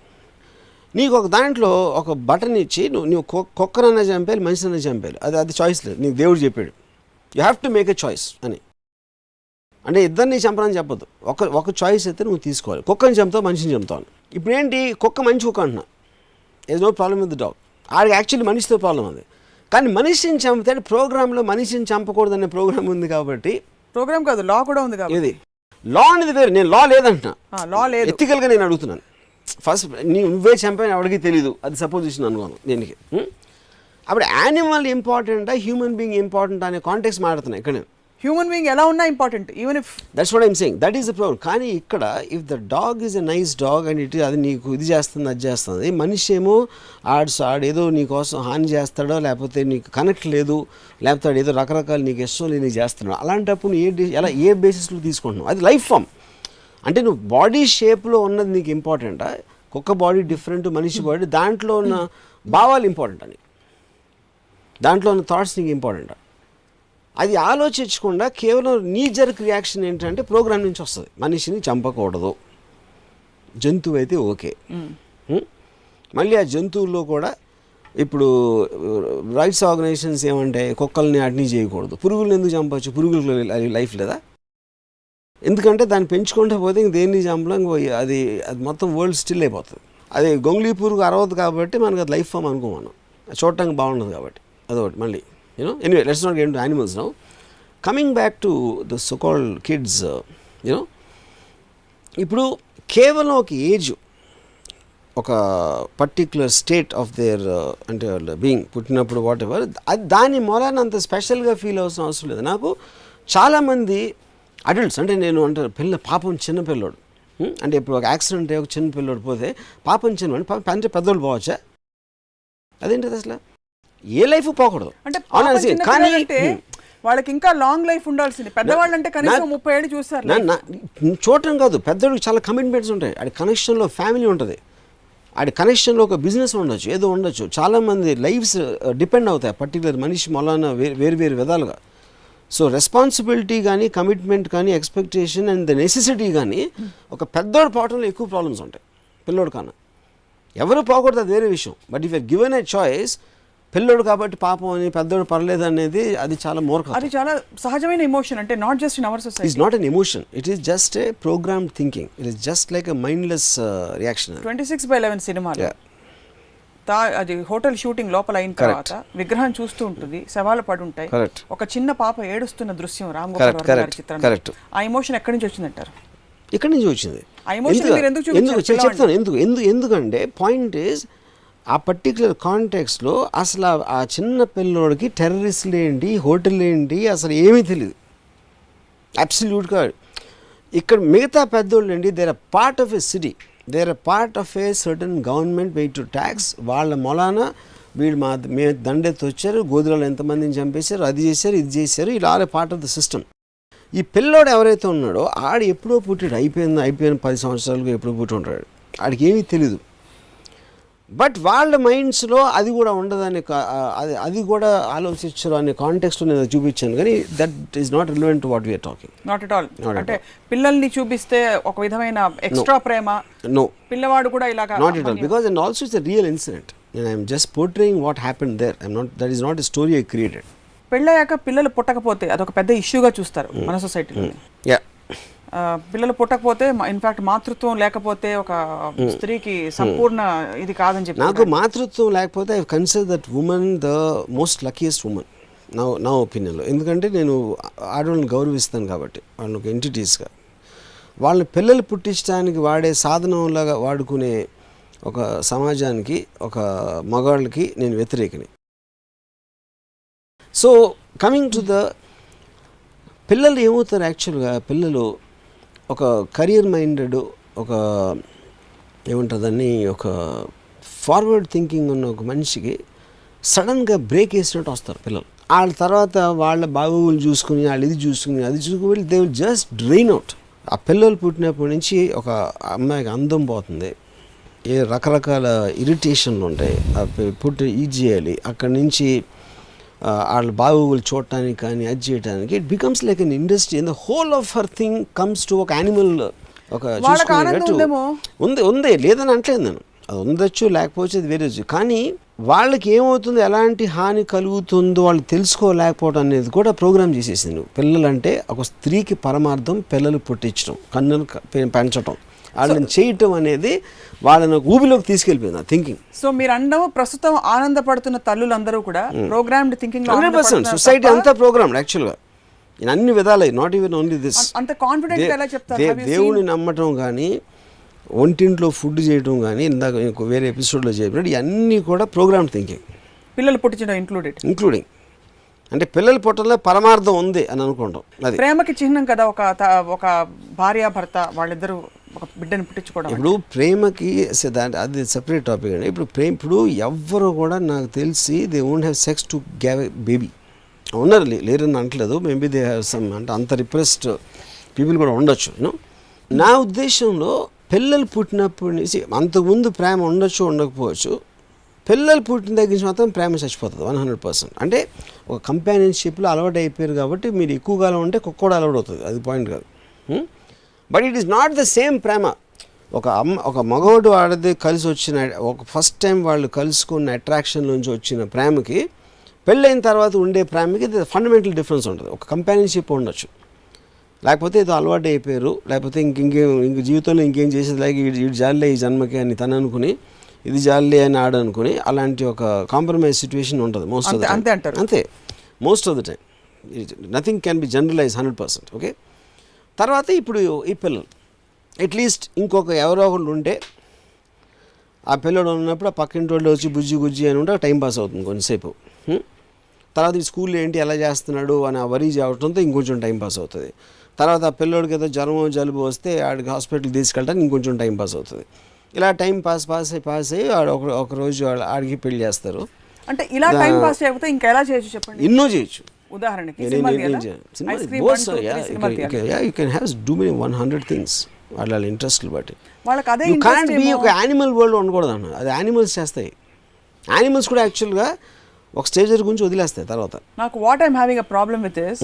నీకు ఒక దాంట్లో ఒక బటన్ ఇచ్చి నువ్వు కుక్కనన్నా చంపేయాలి, మనిషినన్నా చంపేయాలి, అది చాయిస్ లేదు, నీకు దేవుడు చెప్పాడు. You have to make a choice అని. అంటే ఇద్దరిని చంపనని చెప్పొద్దు, ఒక చాయిస్ అయితే నువ్వు తీసుకోవాలి. కుక్కని చంపుతావు, మనిషిని చంపుతావు. ఇప్పుడు ఏంటి, కుక్క మంచి కుక్క అంటున్నా, ఏదో ప్రాబ్లం విత్ ద డాగ్. ఆడికి యాక్చువల్లీ మనిషితో ప్రాబ్లం ఉంది. కానీ మనిషిని చంపితే ప్రోగ్రాంలో మనిషిని చంపకూడదనే ప్రోగ్రామ్ ఉంది కాబట్టి. ప్రోగ్రామ్ కాదు, లా కూడా ఉంది కాబట్టి. ఇది లా అనేది వేరు, నేను లా లేదంటున్నా, లా లేదు. ఎథికల్గా నేను అడుగుతున్నాను. ఫస్ట్ నువ్వే చంపాను ఎవరికి తెలీదు, అది సపోజిషన్ అనుకోను దీనికి. అప్పుడు యానిమల్ ఇంపార్టెంటా, హ్యూమన్ బీయింగ్ ఇంపార్టెంట్ అనే కాంటెక్స్ట్ మాట్లాడుతున్నాయి ఇక్కడ. హ్యూమన్ బీయింగ్ ఎలా ఉన్నా important, even if that's what I'm saying, that is the problem. కానీ ఇక్కడ if the dog is a nice dog and అది నీకు ఇది చేస్తుంది, అది చేస్తుంది. మనిషి ఏమో ఆడేదో నీకోసం హాని చేస్తాడో, లేకపోతే నీకు కనెక్ట్ లేదు, లేకపోతే ఏదో రకరకాలు నీకు ఇష్టం లేదు నీకు చేస్తున్నాడు. అలాంటప్పుడు ఏ బేసిస్లో తీసుకుంటున్నావు? అది లైఫ్ ఫామ్. అంటే నువ్వు బాడీ షేప్లో ఉన్నది నీకు ఇంపార్టెంటా, కుక్క బాడీ డిఫరెంట్, మనిషి బాడీ, దాంట్లో ఉన్న భావాలు ఇంపార్టెంట్ అని, దాంట్లో ఉన్న థాట్స్ నీకు ఇంపార్టెంట్. అది ఆలోచించకుండా కేవలం నీ రియాక్షన్ ఏంటంటే ప్రోగ్రామ్ నుంచి వస్తుంది, మనిషిని చంపకూడదు, జంతువు అయితే ఓకే. మళ్ళీ ఆ జంతువుల్లో కూడా ఇప్పుడు రైట్స్ ఆర్గనైజేషన్స్ ఏమంటే కుక్కల్ని అట్నీ చేయకూడదు, పురుగులను ఎందుకు చంపచ్చు, పురుగులు లైఫ్ లేదా? ఎందుకంటే దాన్ని పెంచుకుంటే పోతే ఇంక దేన్ని చంపడం, అది మొత్తం వరల్డ్ స్టిల్ అయిపోతుంది. అది గొంగుళి పురుగు అరవదు కాబట్టి మనకు అది లైఫ్ ఫామ్ అనుకోమన్నాం, చూడటానికి బాగుండదు కాబట్టి అదొకటి. మళ్ళీ anyway, let's not get into animals now. Coming back to the so-called kids, ఇప్పుడు కేవలం ఒక ఏజ్, ఒక పర్టిక్యులర్ స్టేట్ ఆఫ్ దేర్ అంటే బీయింగ్ పుట్టినప్పుడు వాట్ ఎవర్, అది దాని మూలాన అంత స్పెషల్గా ఫీల్ అవసరం అవసరం లేదు. నాకు చాలామంది అడల్ట్స్ అంటే నేను అంటే పాపం చిన్న పిల్లోడు, అంటే ఇప్పుడు ఒక యాక్సిడెంట్ ఒక చిన్న పిల్లోడు పోతే పాపం చిన్న అంటే పెద్దోళ్ళు పోవచ్చా? అదేంటిది అసలు? ఏ లైఫ్ పోకూడదు కానీ వాళ్ళకి ఇంకా లాంగ్ లైఫ్ ఉండాల్సింది. పెద్దవాళ్ళు అంటే కనీసం 30 ఏళ్ళు చూస్తారు. చూడటం కాదు, పెద్దవాళ్ళకి చాలా కమిట్మెంట్స్ ఉంటాయి. ఆడి కనెక్షన్లో ఫ్యామిలీ ఉంటుంది, ఆడి కనెక్షన్లో ఒక బిజినెస్ ఉండొచ్చు, ఏదో ఉండొచ్చు. చాలామంది లైఫ్స్ డిపెండ్ అవుతాయి పర్టికులర్ మనిషి మొలాన వేరు విధాలుగా. సో రెస్పాన్సిబిలిటీ కానీ, కమిట్మెంట్ కానీ, ఎక్స్పెక్టేషన్ అండ్ ద నెసెసిటీ కానీ ఒక పెద్దోడు పోవటంలో ఎక్కువ ప్రాబ్లమ్స్ ఉంటాయి పిల్లోడు కన్నా. ఎవరు పోకూడదు అది వేరే విషయం. But if you're given a choice, పిల్లోడు కాబట్టి పాపం అని, పెద్దోడు పర్లేదు అనేది అది చాలా మూర్ఖం. అది చాలా సహజమైన ఎమోషన్. అంటే not just in our society. It's not an emotion, it is just a programmed thinking. It is just like a mindless reaction. 26/11 సినిమాలో అది హోటల్ షూటింగ్ లోపల అయిన తర్వాత విగ్రహం చూస్తూ ఉంటుంది, శవాలు పడి ఉంటాయి, ఒక చిన్న పాప ఏడుస్తున్న దృశ్యం రామ్ గోపాల్ వర్మ గారి చిత్రంలో. ఆ ఎమోషన్ ఎక్కడి నుంచి వచ్చిందంటారు? ఇక్కడి నుంచి వచ్చింది. ఆ ఎమోషన్ మీరు ఎందుకు చూపించారు? చెప్తాను ఎందుకంటే పాయింట్ ఈజ్ ఆ పర్టికులర్ కాంటెక్స్లో అసలు ఆ చిన్న పిల్లోడికి టెర్రరిస్టులు ఏంటి, హోటల్ ఏంటి అసలు ఏమీ తెలియదు, అబ్సల్యూట్గా. ఇక్కడ మిగతా పెద్దోళ్ళు ఏంటి, there are part of a city, there are part of a certain government wait to tax. వాళ్ళ మొలాన వీళ్ళు మేము దండెత్తి వచ్చారు, గోధులలో ఎంతమందిని చంపేశారు, అది చేశారు, ఇది చేశారు, ఇలా all A part of the system. ఈ పిల్లోడు ఎవరైతే ఉన్నాడో ఆడు ఎప్పుడో పుట్టాడు, అయిపోయిన 10 సంవత్సరాలుగా ఎప్పుడో పుట్టి ఉంటాడు, ఆడికి ఏమీ తెలీదు. బట్ వాళ్ళ మైండ్స్లో అది కూడా ఉండదని, అది కూడా ఆలోచించరు అనే కాంటెక్స్ట్లో నేను చూపించాను. కానీ that is not relevant to what we are talking. Not at all. అంటే పిల్లల్ని చూపిస్తే ఒక విధమైన ఎక్స్ట్రా ప్రేమ, నో, పిల్లవాడు కూడా ఇలాగా not at all. Because and also it's a real incident. I'm just portraying what happened there. That is not a story I created. పెళ్ళయ్యాక పిల్లలు పుట్టకపోతే అదొక పెద్ద ఇష్యూగా చూస్తారు మన సొసైటీలో. యా పిల్లలు పుట్టకపోతే ఇన్ఫాక్ట్ మాతృత్వం లేకపోతే ఒక స్త్రీకి సంపూర్ణ ఇది కాదని చెప్పి నాకు మాతృత్వం లేకపోతే I consider that women the most luckiest women నా ఒపీనియన్లో. ఎందుకంటే నేను ఆడవాళ్ళని గౌరవిస్తాను కాబట్టి, వాళ్ళని ఒక ఎంటిటీస్గా. వాళ్ళని పిల్లలు పుట్టించడానికి వాడే సాధనంలాగా వాడుకునే ఒక సమాజానికి, ఒక మగవాళ్ళకి నేను వ్యతిరేకిని. సో కమింగ్ టు ద పిల్లలు ఏమవుతారు, యాక్చువల్గా పిల్లలు ఒక కెరియర్ మైండెడ్, ఒక ఏమంటుందని, ఒక ఫార్వర్డ్ థింకింగ్ ఉన్న ఒక మనిషికి సడన్గా బ్రేక్ వేసినట్టు వస్తారు పిల్లలు. వాళ్ళ తర్వాత వాళ్ళ బాగోగులు చూసుకుని, వాళ్ళు ఇది చూసుకుని అది చూసుకుని they will just drain out. ఆ పిల్లలు పుట్టినప్పటి నుంచి ఒక అమ్మాయికి అందం పోతుంది, ఏ రకరకాల ఇరిటేషన్లు ఉంటాయి, పుట్టి ఇది చేయాలి, అక్కడి నుంచి వాళ్ళ బాగోగులు చూడటానికి కానీ అది చేయడానికి it becomes like an industry. And the whole of her thing comes to ఒక యానిమల్, ఒక ఉంది లేదని అంటలేదు నేను, అది ఉండొచ్చు లేకపోవచ్చు, అది వేరే. కానీ వాళ్ళకి ఏమవుతుంది, ఎలాంటి హాని కలుగుతుందో వాళ్ళు తెలుసుకోలేకపోవడం అనేది కూడా ప్రోగ్రామ్ చేసేసింది. పిల్లలంటే ఒక స్త్రీకి పరమార్థం పిల్లలు పుట్టించడం, కన్నులు పెంచడం, వాళ్ళని చేయటం అనేది వాళ్ళని ఊబిలోకి తీసుకెళ్ళిపోయింది ఆ థింకింగ్. సో మీరు అనడం ప్రస్తుతం ఆనందపడుతున్న తల్లులందరూ కూడా ప్రోగ్రామ్డ్ థింకింగ్ 100% సొసైటీ అంతా ప్రోగ్రామ్డ్ యాక్చువల్గా ఇన్ అన్ని విధాలు, నాట్ ఈవెన్ ఓన్లీ దిస్. అంత కాన్ఫిడెంట్ ఎలా చెప్తారు? దేవుని నమ్మటం కానీ, ఒంటింట్లో ఫుడ్ చేయడం కానీ, ఇందాక వేరే ఎపిసోడ్లో చెప్పినట్టు ఇవన్నీ కూడా ప్రోగ్రామ్ థింకింగ్. పిల్లలు పుట్టించడం ఇంక్లూడింగ్. అంటే పిల్లలు పుట్టడంలో పరమార్థం ఉంది అని అనుకుంటాం. అది ప్రేమకి చిహ్నం కదా, ఒక భార్య భర్త వాళ్ళిద్దరూ ఒక బిడ్డను పుట్టించుకోవడం. ఇప్పుడు ప్రేమకి అది సెపరేట్ టాపిక్ అండి. ఇప్పుడు ఎవ్వరు కూడా నాకు తెలిసి they won't have sex to gave baby. ఉన్నారు, లేరని అంటలేదు, మేబీ దే హ్యావ్ సమ్, అంటే అంత రిప్రెస్డ్ పీపుల్ కూడా ఉండొచ్చు. నా ఉద్దేశంలో పిల్లలు పుట్టినప్పటి నుంచి అంతకుముందు ప్రేమ ఉండొచ్చు ఉండకపోవచ్చు, పిల్లలు పుట్టిన దగ్గర నుంచి మాత్రం ప్రేమ చచ్చిపోతుంది 100%. అంటే ఒక కంపానియన్షిప్లో అలవాటు అయిపోయారు కాబట్టి మీరు ఎక్కువ కాలం ఉంటే కుక్క కూడా అలవాటు అవుతుంది, అది పాయింట్ కాదు. But it is not the same ప్రేమ. ఒక మగవాడు ఆడది కలిసి వచ్చిన ఒక ఫస్ట్ టైం వాళ్ళు కలుసుకున్న అట్రాక్షన్ నుంచి వచ్చిన ప్రేమకి, పెళ్ళైన తర్వాత ఉండే ప్రేమకి ఫండమెంటల్ డిఫరెన్స్ ఉంటుంది. ఒక కంపానియన్షిప్ ఉండొచ్చు, లేకపోతే ఏదో అలవాటు అయిపోయారు, లేకపోతే ఇంక జీవితంలో ఇంకేం చేసేది లేక ఇది జాలే ఈ జన్మకి అని తను అనుకుని, ఇది జాలే అని ఆడనుకుని, అలాంటి ఒక కాంప్రమైజ్ సిచ్యువేషన్ ఉంటుంది మోస్ట్ ఆఫ్ ద టైం. అంతే most of the time. Nothing can be generalise 100%. Okay, తర్వాత ఇప్పుడు ఈ పిల్లలు అట్లీస్ట్ ఇంకొక ఎవరో ఒకళ్ళు ఉంటే, ఆ పిల్లడు ఉన్నప్పుడు ఆ పక్కింటి వాళ్ళు వచ్చి బుజ్జి అని ఉంటే టైం పాస్ అవుతుంది కొంచెంసేపు. తర్వాత ఈ స్కూల్లో ఏంటి ఎలా చేస్తున్నాడు అని ఆ వరీ చేయడంతో ఇంకొంచెం టైం పాస్ అవుతుంది. తర్వాత ఆ పిల్లోడికి ఏదో జ్వరమో జలుబు వస్తే ఆడికి హాస్పిటల్కి తీసుకెళ్ళడానికి ఇంకొంచెం టైం పాస్ అవుతుంది. ఇలా టైం పాస్ అయ్యి ఒక రోజు ఆడికి పెళ్లి చేస్తారు. అంటే ఇలా టైం పాస్ చేయకపోతే ఇంకా ఎలా చేయొచ్చు చెప్పండి? ఎన్నో చేయొచ్చు. ఉదాహరణకి you can have do many 100 things వాళ్ళ ఇంట్రెస్ట్లు బట్టి. యూ కాంట్ బీ ఒక యానిమల్ వరల్డ్ ఉండకూడదు అన్న, అది యానిమల్స్ చేస్తాయి. యానిమల్స్ కూడా యాక్చువల్గా ఒక స్టేజ్ గురించి వదిలేస్తాయి తర్వాత. నాకు what I'm having a problem with is,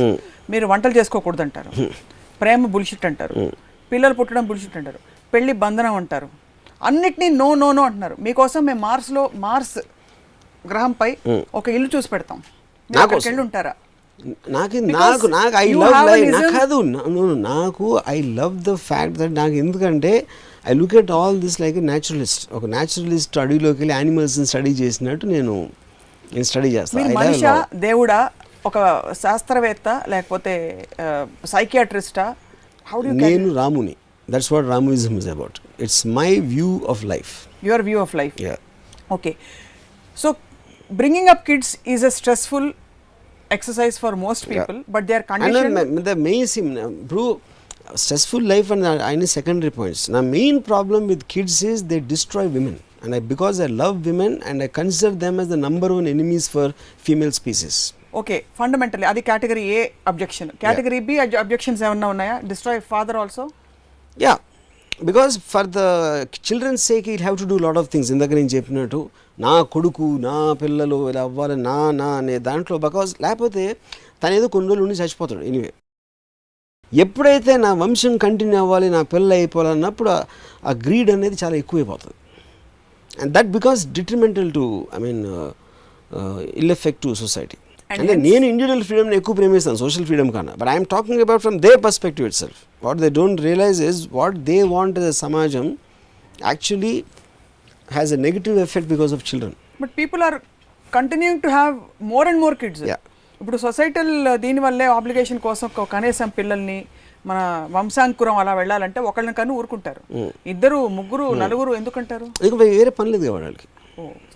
మీరు వంటలు చేసుకోకూడదు అంటారు, ప్రేమ బుల్షిట్ అంటారు, పిల్లలు పుట్టడం బుల్షిట్ అంటారు, పెళ్లి బంధనం అంటారు, అన్నిటినీ నో అంటున్నారు. మీకోసం మేము మార్స్ గ్రహంపై ఒక ఇల్లు చూసి పెడతాం, అక్కడికి వెళ్ళి ఉంటారా? I love the fact that నాకు, ఎందుకంటే I look at all this like naturalist. ఒక న్యాచురలిస్ట్ అడవిలోకి వెళ్ళి యానిమల్స్ని స్టడీ చేసినట్టు నేను స్టడీ చేస్తాను. మనిషా దేవుడా, ఒక శాస్త్రవేత్త లేకపోతే సైకియాట్రిస్టా? నేను రాముని. That's what Ramuism is about. It's my view of life. Your view of life. Okay, so bringing up kids is a stressful exercise for most people, but they are conditioned. And the main stressful life and any secondary points. Now main problem with kids is they destroy women, and because I love women and I consider them as the number one enemies for female species. Okay, fundamentally adi category A objection. Category B objections evanna unnaya? Destroy father also? Yeah, because for the children's sake he'll have to do a lot of things. ఇందాక నేను చెప్పినట్టు నా కొడుకు నా పిల్లలు ఇలా అవ్వాలి నా అనే దాంట్లో, బికాజ్ లేకపోతే తను ఏదో కొన్ని రోజులు ఉండి చచ్చిపోతాడు. ఎనీవే, ఎప్పుడైతే నా వంశం కంటిన్యూ అవ్వాలి, నా పిల్లలు అయిపోవాలన్నప్పుడు ఆ గ్రీడ్ అనేది చాలా ఎక్కువైపోతుంది. And that because detrimental to ill effect to society. అంటే నేను ఇండివిజువల్ ఫ్రీడమ్ని ఎక్కువ ప్రేమిస్తాను సోషల్ ఫ్రీడమ్ కన్నా. But I'm talking about from the perspective itself. What they don't realize is what they want is సమాజం actually has a negative effect because of children. But people are continuing to have more and more kids. ఇప్పుడు societal దీనివల్లే obligation కోసం కనీసం పిల్లల్ని మన వంశాంకురం అలా వెళ్ళాలంటే ఒకళ్ళని కన్నా ఊరుకుంటారు. ఇద్దరు ముగ్గురు నలుగురు ఎందుకంటారు? వేరే పని లేదు కదా వాళ్ళకి.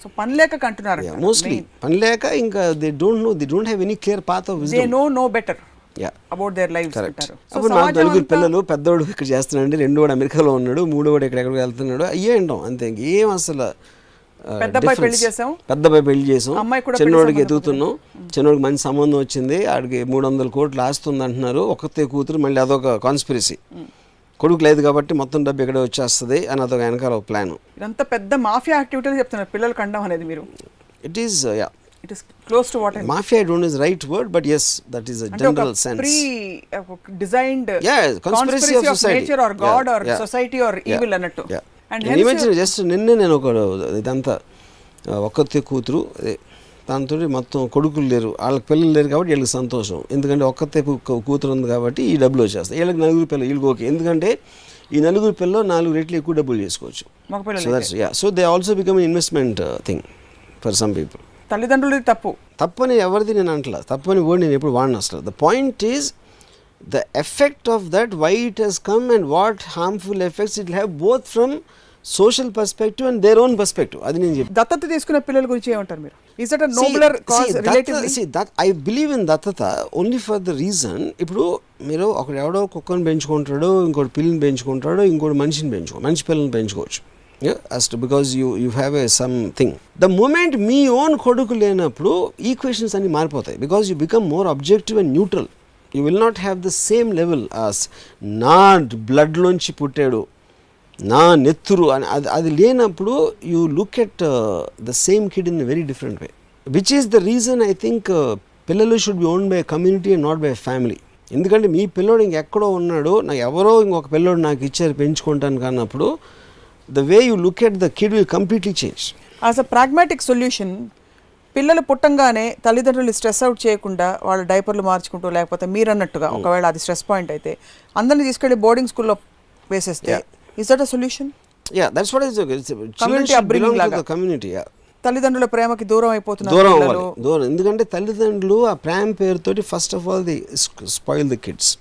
సో పని లేక కంటున్నారు మోస్ట్లీ. పని లేక ఇంకా they don't have any clear path of wisdom. They know better about their lifes అంటారు. అప్పుడు నాకు నలుగురు పిల్లలు, పెద్దోడు ఇక్కడ చేస్తున్నాడు, రెండోడు అమెరికాలో ఉన్నాడు, మూడోడు ఎక్కడెక్కడికి వెళ్తున్నాడు, అయ్యే ఉంటాం అంతే. ఇంకేం అసలు పెద్దబ్బాయి పెళ్లి చేసాం, చిన్నోడికి ఎదుగుతున్నాం, చిన్నోడికి మంచి సంబంధం వచ్చింది, ఆడికి 300 కోట్లు ఆస్తుంది అంటున్నారు, ఒక్కతే కూతురు, మళ్ళీ అదొక కాన్స్పిరసీ. కొడుకు లేదు కాబట్టి మొత్తం డబ్బు ఎక్కడే వచ్చేస్తుంది అని అదొక వెనకాల ఒక ప్లాన్. ఇదంతా పెద్ద మాఫియా యాక్టివిటీస్ చెప్తున్నారు పిల్లలు కండం అనేది. మీరు it is it is close to what mafia. I don't is right word, but yes, that is a general sense. Pre designed conspiracy of society, nature or god or society or evil అన్నట్టు. And imagine just నిన్నే నేను ఒక ఇదంతా ఒక్కతే కూతురు, దాంతో మొత్తం కొడుకులు లేరు, వాళ్ళకి పిల్లలు లేరు కాబట్టి వీళ్ళకి సంతోషం, ఎందుకంటే ఒక్కతే కూతురు ఉంది కాబట్టి ఈ డబ్బులు వచ్చేస్తాయి. వీళ్ళకి నలుగురు పిల్లలు, వీళ్ళకి ఓకే, ఎందుకంటే ఈ నలుగురు పిల్లలు 4 రెట్లు ఎక్కువ డబ్బులు చేసుకోవచ్చు. So they also become investment thing for some people. తల్లిదండ్రులు తప్పని ఎవరిది నేను అంటలా, తప్పని వర్డ్ నేను ఎప్పుడు వాడిన అసలు. The point is the effect of that, why it has come and what harmful effects it will have both from social perspective and their own perspective. Adi nenu cheppi dattata తీసుకునే పిల్లల గురించి ఏమంటారు మీరు? Is that a nobler cause relatively? See, that I believe in dattata only for the reason, ఇప్పుడు మీరు ఒకడు ఎవడో కుక్కని పెంచుకుంటాడో, ఇంకోటి పిల్లిని పెంచుకుంటాడో, ఇంకోటి మనిషిని మంచి పిల్లల్ని పెంచుకోవచ్చు. as to because you have a something. The moment me own కొడుకు లేనప్పుడు ఈక్వేషన్స్ అన్ని మారిపోతాయి, because you become more objective and neutral. You will not have the same level as నా బ్లడ్ లోంచి పుట్టాడు, నా నెత్తురు అని అది లేనప్పుడు you look at the same kid in a very different way, which is the reason I think పిల్లలు should be owned by a community and not by a family. ఎందుకంటే మీ పిల్లోడు ఇంకెక్కడో ఉన్నాడు, నాకు ఎవరో ఇంకొక పిల్లోడు నాకు ఇచ్చారు పెంచుకుంటాను కానప్పుడు the way you look at the kid will completely change. As a pragmatic solution, పిల్లలు పుట్టంగానే తల్లిదండ్రులు స్ట్రెస్ అవుట్ చేయకుండా వాళ్ళ డైపర్లు మార్చుకుంటూ, లేకపోతే మీరు అన్నట్టుగా ఒకవేళ అది స్ట్రెస్ పాయింట్ అయితే అందరిని తీసుకెళ్ళి బోర్డింగ్ స్కూల్లో వేసేస్తే, is that a solution? That's what is community upbringing లాగా. కమ్యూనిటీ తల్లిదండ్రుల ప్రేమకి దూరం అయిపోతున్నారు, దూరం. ఎందుకంటే తల్లిదండ్రులు ఆ ప్రేమ పేరుతోటి first of all the spoil the kids.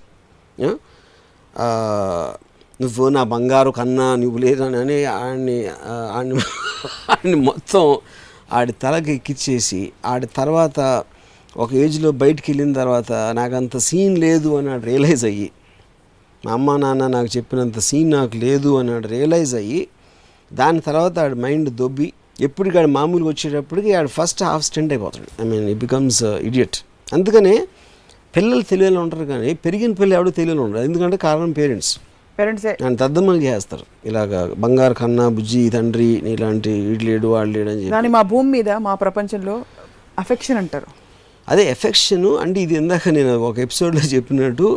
నువ్వు నా బంగారు కన్నా నువ్వు లేదని ఆడిని మొత్తం ఆడి తలకి ఎక్కిచ్చేసి, ఆడి తర్వాత ఒక ఏజ్లో బయటికి వెళ్ళిన తర్వాత నాకు అంత సీన్ లేదు అని ఆడు రియలైజ్ అయ్యి, మా అమ్మ నాన్న నాకు చెప్పినంత సీన్ నాకు లేదు అని ఆడు రియలైజ్ అయ్యి, దాని తర్వాత ఆడి మైండ్ దొబ్బి ఎప్పటికి ఆడు మామూలుగా వచ్చేటప్పటికి ఆడు ఫస్ట్ హాఫ్ స్టెంట్ అయిపోతాడు. I mean it becomes idiot. అందుకనే పిల్లలు తెలియలో ఉంటారు, కానీ పెరిగిన పిల్లలు ఎవడో తెలియలో ఉంటారు. ఎందుకంటే కారణం పేరెంట్సే అండ్ దద్దమ్మలు చేస్తారు, ఇలాగ బంగారు కన్నా బుజ్జి తండ్రి ఇలాంటి వీడు లేడు వాడు లేడు అని చెప్పి. మా భూమి మీద మా ప్రపంచంలో అఫెక్షన్ అంటారు. అదే ఎఫెక్షన్ అంటే ఇది ఇందాక నేను ఒక ఎపిసోడ్లో చెప్పినట్టు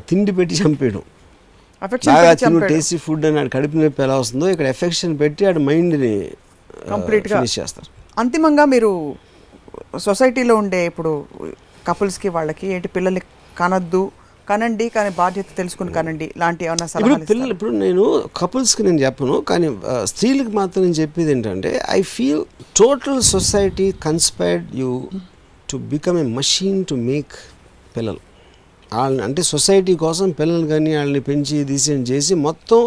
తిండి పెట్టి చంపేయడం, బాగా తిను టేస్టీ ఫుడ్ అని ఆడు కడుపు నొప్పి ఎలా వస్తుందో ఇక్కడ ఎఫెక్షన్ పెట్టి ఆడు మైండ్ని కంప్లీట్గా ఫినిష్ చేస్తారు. అంతిమంగా మీరు సొసైటీలో ఉండే ఇప్పుడు కపుల్స్కి వాళ్ళకి ఏంటి, పిల్లల్ని కనండి కానీ బాధ్యత తెలుసుకుని కనండి లాంటి ఏమన్నా సలహాలు? పిల్లలు ఇప్పుడు నేను కపుల్స్కి నేను చెప్పను, కానీ స్త్రీలకు మాత్రం నేను చెప్పేది ఏంటంటే, I feel total society కన్స్పైర్డ్ you to become a machine to make పిల్లలు. వాళ్ళని అంటే సొసైటీ కోసం పిల్లలు కానీ వాళ్ళని పెంచి డిసైడ్ చేసి మొత్తం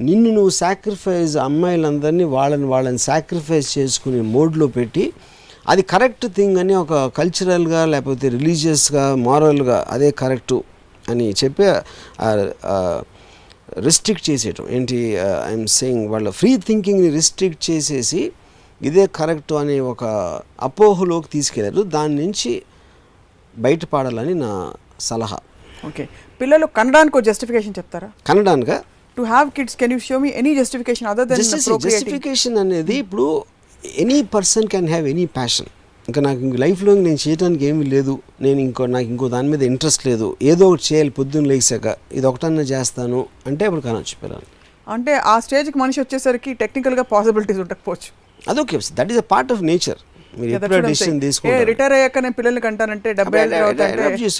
నిన్ను నువ్వు సాక్రిఫైస్, అమ్మాయిలందరినీ వాళ్ళని సాక్రిఫైస్ చేసుకునే మోడ్లో పెట్టి, అది కరెక్ట్ థింగ్ అని ఒక కల్చరల్గా లేకపోతే రిలీజియస్గా మారల్గా అదే కరెక్టు అని చెప్పి రిస్ట్రిక్ట్ చేసేయటం. ఏంటి ఐఎమ్ సేయింగ్, వాళ్ళ ఫ్రీ థింకింగ్ని రిస్ట్రిక్ట్ చేసేసి ఇదే కరెక్ట్ అనే ఒక అపోహలోకి తీసుకెళ్ళారు. దాని నుంచి బయటపడాలని నా సలహా. ఓకే, పిల్లలు కనడానికి జస్టిఫికేషన్ చెప్తారా? కనడానికా? To have kids, can you show me any justification other than justification అనేది ఇప్పుడు any person can have any passion. ఇంకా నాకు ఇంక లైఫ్లో నేను చేయడానికి ఏమీ లేదు, నాకు ఇంకో దాని మీద ఇంట్రెస్ట్ లేదు, ఏదో ఒకటి చేయాలి పొద్దున్న లేచాక, ఇది ఒకటన్నా చేస్తాను అంటే అప్పుడు కనొచ్చు పిల్లలు. అంటే ఆ స్టేజ్కి మనిషి వచ్చేసరికి టెక్నికల్గా పాసిబిలిటీస్ ఉండకపోవచ్చు. అదొకే, that is a part of nature. మీరు ఎప్పుడో డెసిషన్ తీసుకుంటారు. రిటైర్ అయ్యాక నేను పిల్లలకి అంటానంటే 70 ఏళ్ళ తర్వాత అంటే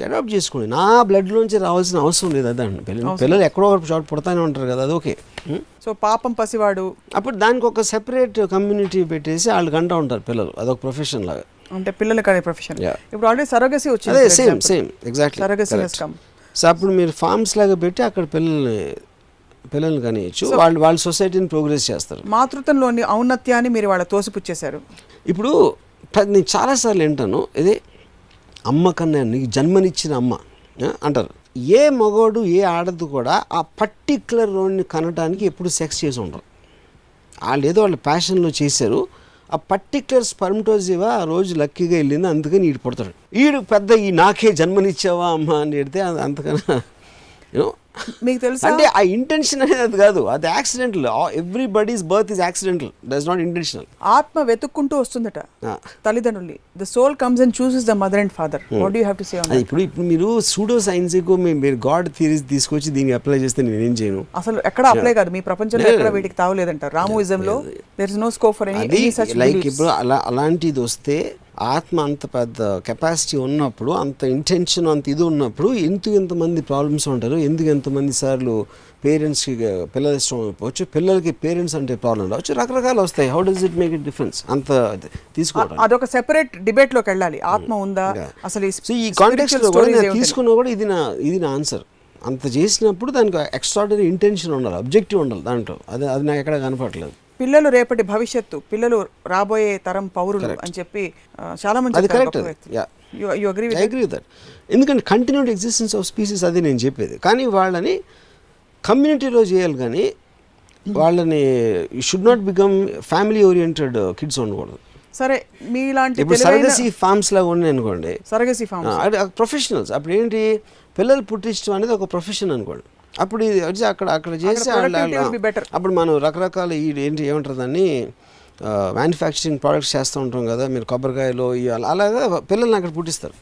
అడాప్ట్ చేసుకోండి. నా బ్లడ్లోంచి రావాల్సిన అవసరం లేదు అదండి. పిల్లలు ఎక్కడో ఒక చోట పుడతానే ఉంటారు కదా, అది ఓకే. సో పాపం పసివాడు అప్పుడు దానికి ఒక సెపరేట్ కమ్యూనిటీ పెట్టేసి వాళ్ళు కంటూ ఉంటారు పిల్లలు, అదొక ప్రొఫెషన్ లాగా. అంటే పిల్లలకి అదే ప్రొఫెషన్. Yeah. ఇప్పుడు ఆల్రెడీ సరోగసీ అదే వచ్చింది. Same exactly. Surrogacy has come. So అప్పుడు మీరు ఫార్మ్స్ లాగా పెట్టి అక్కడ పిల్లల్ని కనియచ్చు, వాళ్ళ సొసైటీని ప్రోగ్రెస్ చేస్తారు. మాతృత్వంలోని ఔన్నత్యాన్ని మీరు వాళ్ళ తోసిపుచ్చేశారు. ఇప్పుడు నేను చాలాసార్లు వింటాను, ఇదే అమ్మ కన్నా నీకు జన్మనిచ్చిన అమ్మ అంటారు. ఏ మగోడు ఏ ఆడదు కూడా ఆ పర్టిక్యులర్ రోడ్ని కనడానికి ఎప్పుడు సెక్స్ చేసి ఉండరు. వాళ్ళు ఏదో వాళ్ళ ప్యాషన్లో చేశారు, ఆ పర్టిక్యులర్ స్పర్మటోజివా ఆ రోజు లక్కీగా వెళ్ళింది, అందుకని ఈడు పుడతాడు. ఈడు పెద్ద ఈ నాకే జన్మనిచ్చావా అమ్మ అని పెడితే అంతకన్నా యూనో మీకు తెలుసా, అంటే ఆ ఇంటెన్షన్ అనేది అది కాదు, అది accidental. Everybody's birth is accidental, that's not intentional. ఆత్మ వెతుక్కుంటూ వస్తుందట తల్లిదండ్రులు. The soul comes and chooses the mother and father. What do you have to say on that? ఇప్పుడు మీరు సూడో సైన్స్కు మీరు గాడ్ థియరీస్ తీసుకొచ్చి దీనికి అప్లై చేస్తే నేనేం చేయను. అసలు ఎక్కడ అప్లై కాదు, మీ ప్రపంచంలో ఎక్కడ వీటికి తావలేదంటారు. రామోయిజం లో there is no scope for any such like ఇప్పుడు అలాంటిది వస్తే ఆత్మ అంత పెద్ద కెపాసిటీ ఉన్నప్పుడు, అంత ఇంటెన్షన్, అంత ఇది ఉన్నప్పుడు ఎంతమంది ప్రాబ్లమ్స్ ఉంటారు, ఎంతమంది సార్లు పేరెంట్స్కి పిల్లలు ఇష్టం అయిపోవచ్చు, పిల్లలకి పేరెంట్స్ అంటే ప్రాబ్లం రావచ్చు, రకరకాలు వస్తాయి. How does it make it difference? అంత తీసుకోవడం అదొక సెపరేట్ డిబేట్ లోకి వెళ్ళాలి. ఆత్మ ఉందా అసలు ఈ కాంటెక్స్ట్ లో కూడా తీసుకున్నా కూడా ఇది నా ఆన్సర్. అంత చేసినప్పుడు దానికి ఎక్స్ట్రాడినరీ ఇంటెన్షన్ ఉండాలి, అబ్జెక్టివ్ ఉండాలి దాంట్లో. అది నాకు ఎక్కడ కనపడలేదు. పిల్లలు రేపటి భవిష్యత్తు, పిల్లలు రాబోయే తరం పౌరులు అని చెప్పి చాలా మంది అది correct. You agree with that. ఎందుకంటే కంటిన్యూడ్ ఎగ్జిస్టెన్స్ ఆఫ్ స్పీసీస్, అది నేను చెప్పేది. కానీ వాళ్ళని కమ్యూనిటీలో చేయాలి, కానీ వాళ్ళని should not become family oriented kids ఉండకూడదు. సరే, మీలాంటి ఇప్పుడు సరగసీ ఫార్మ్స్ లాగా ఉన్నాయి అనుకోండి, సరగసీ ఫార్మ్స్ అది ప్రొఫెషనల్స్. అప్పుడు ఏంటి, పిల్లలు పుట్టించడం అనేది ఒక ప్రొఫెషన్ అనుకోండి. అప్పుడు ఇది వచ్చి అక్కడ చేసి అప్పుడు మనం రకరకాల ఏమంటారు దాన్ని, మ్యానుఫ్యాక్చరింగ్ ప్రోడక్ట్స్ చేస్తూ ఉంటాం కదా, మీరు కొబ్బరికాయలు అలాగా పిల్లల్ని అక్కడ పుట్టిస్తారు.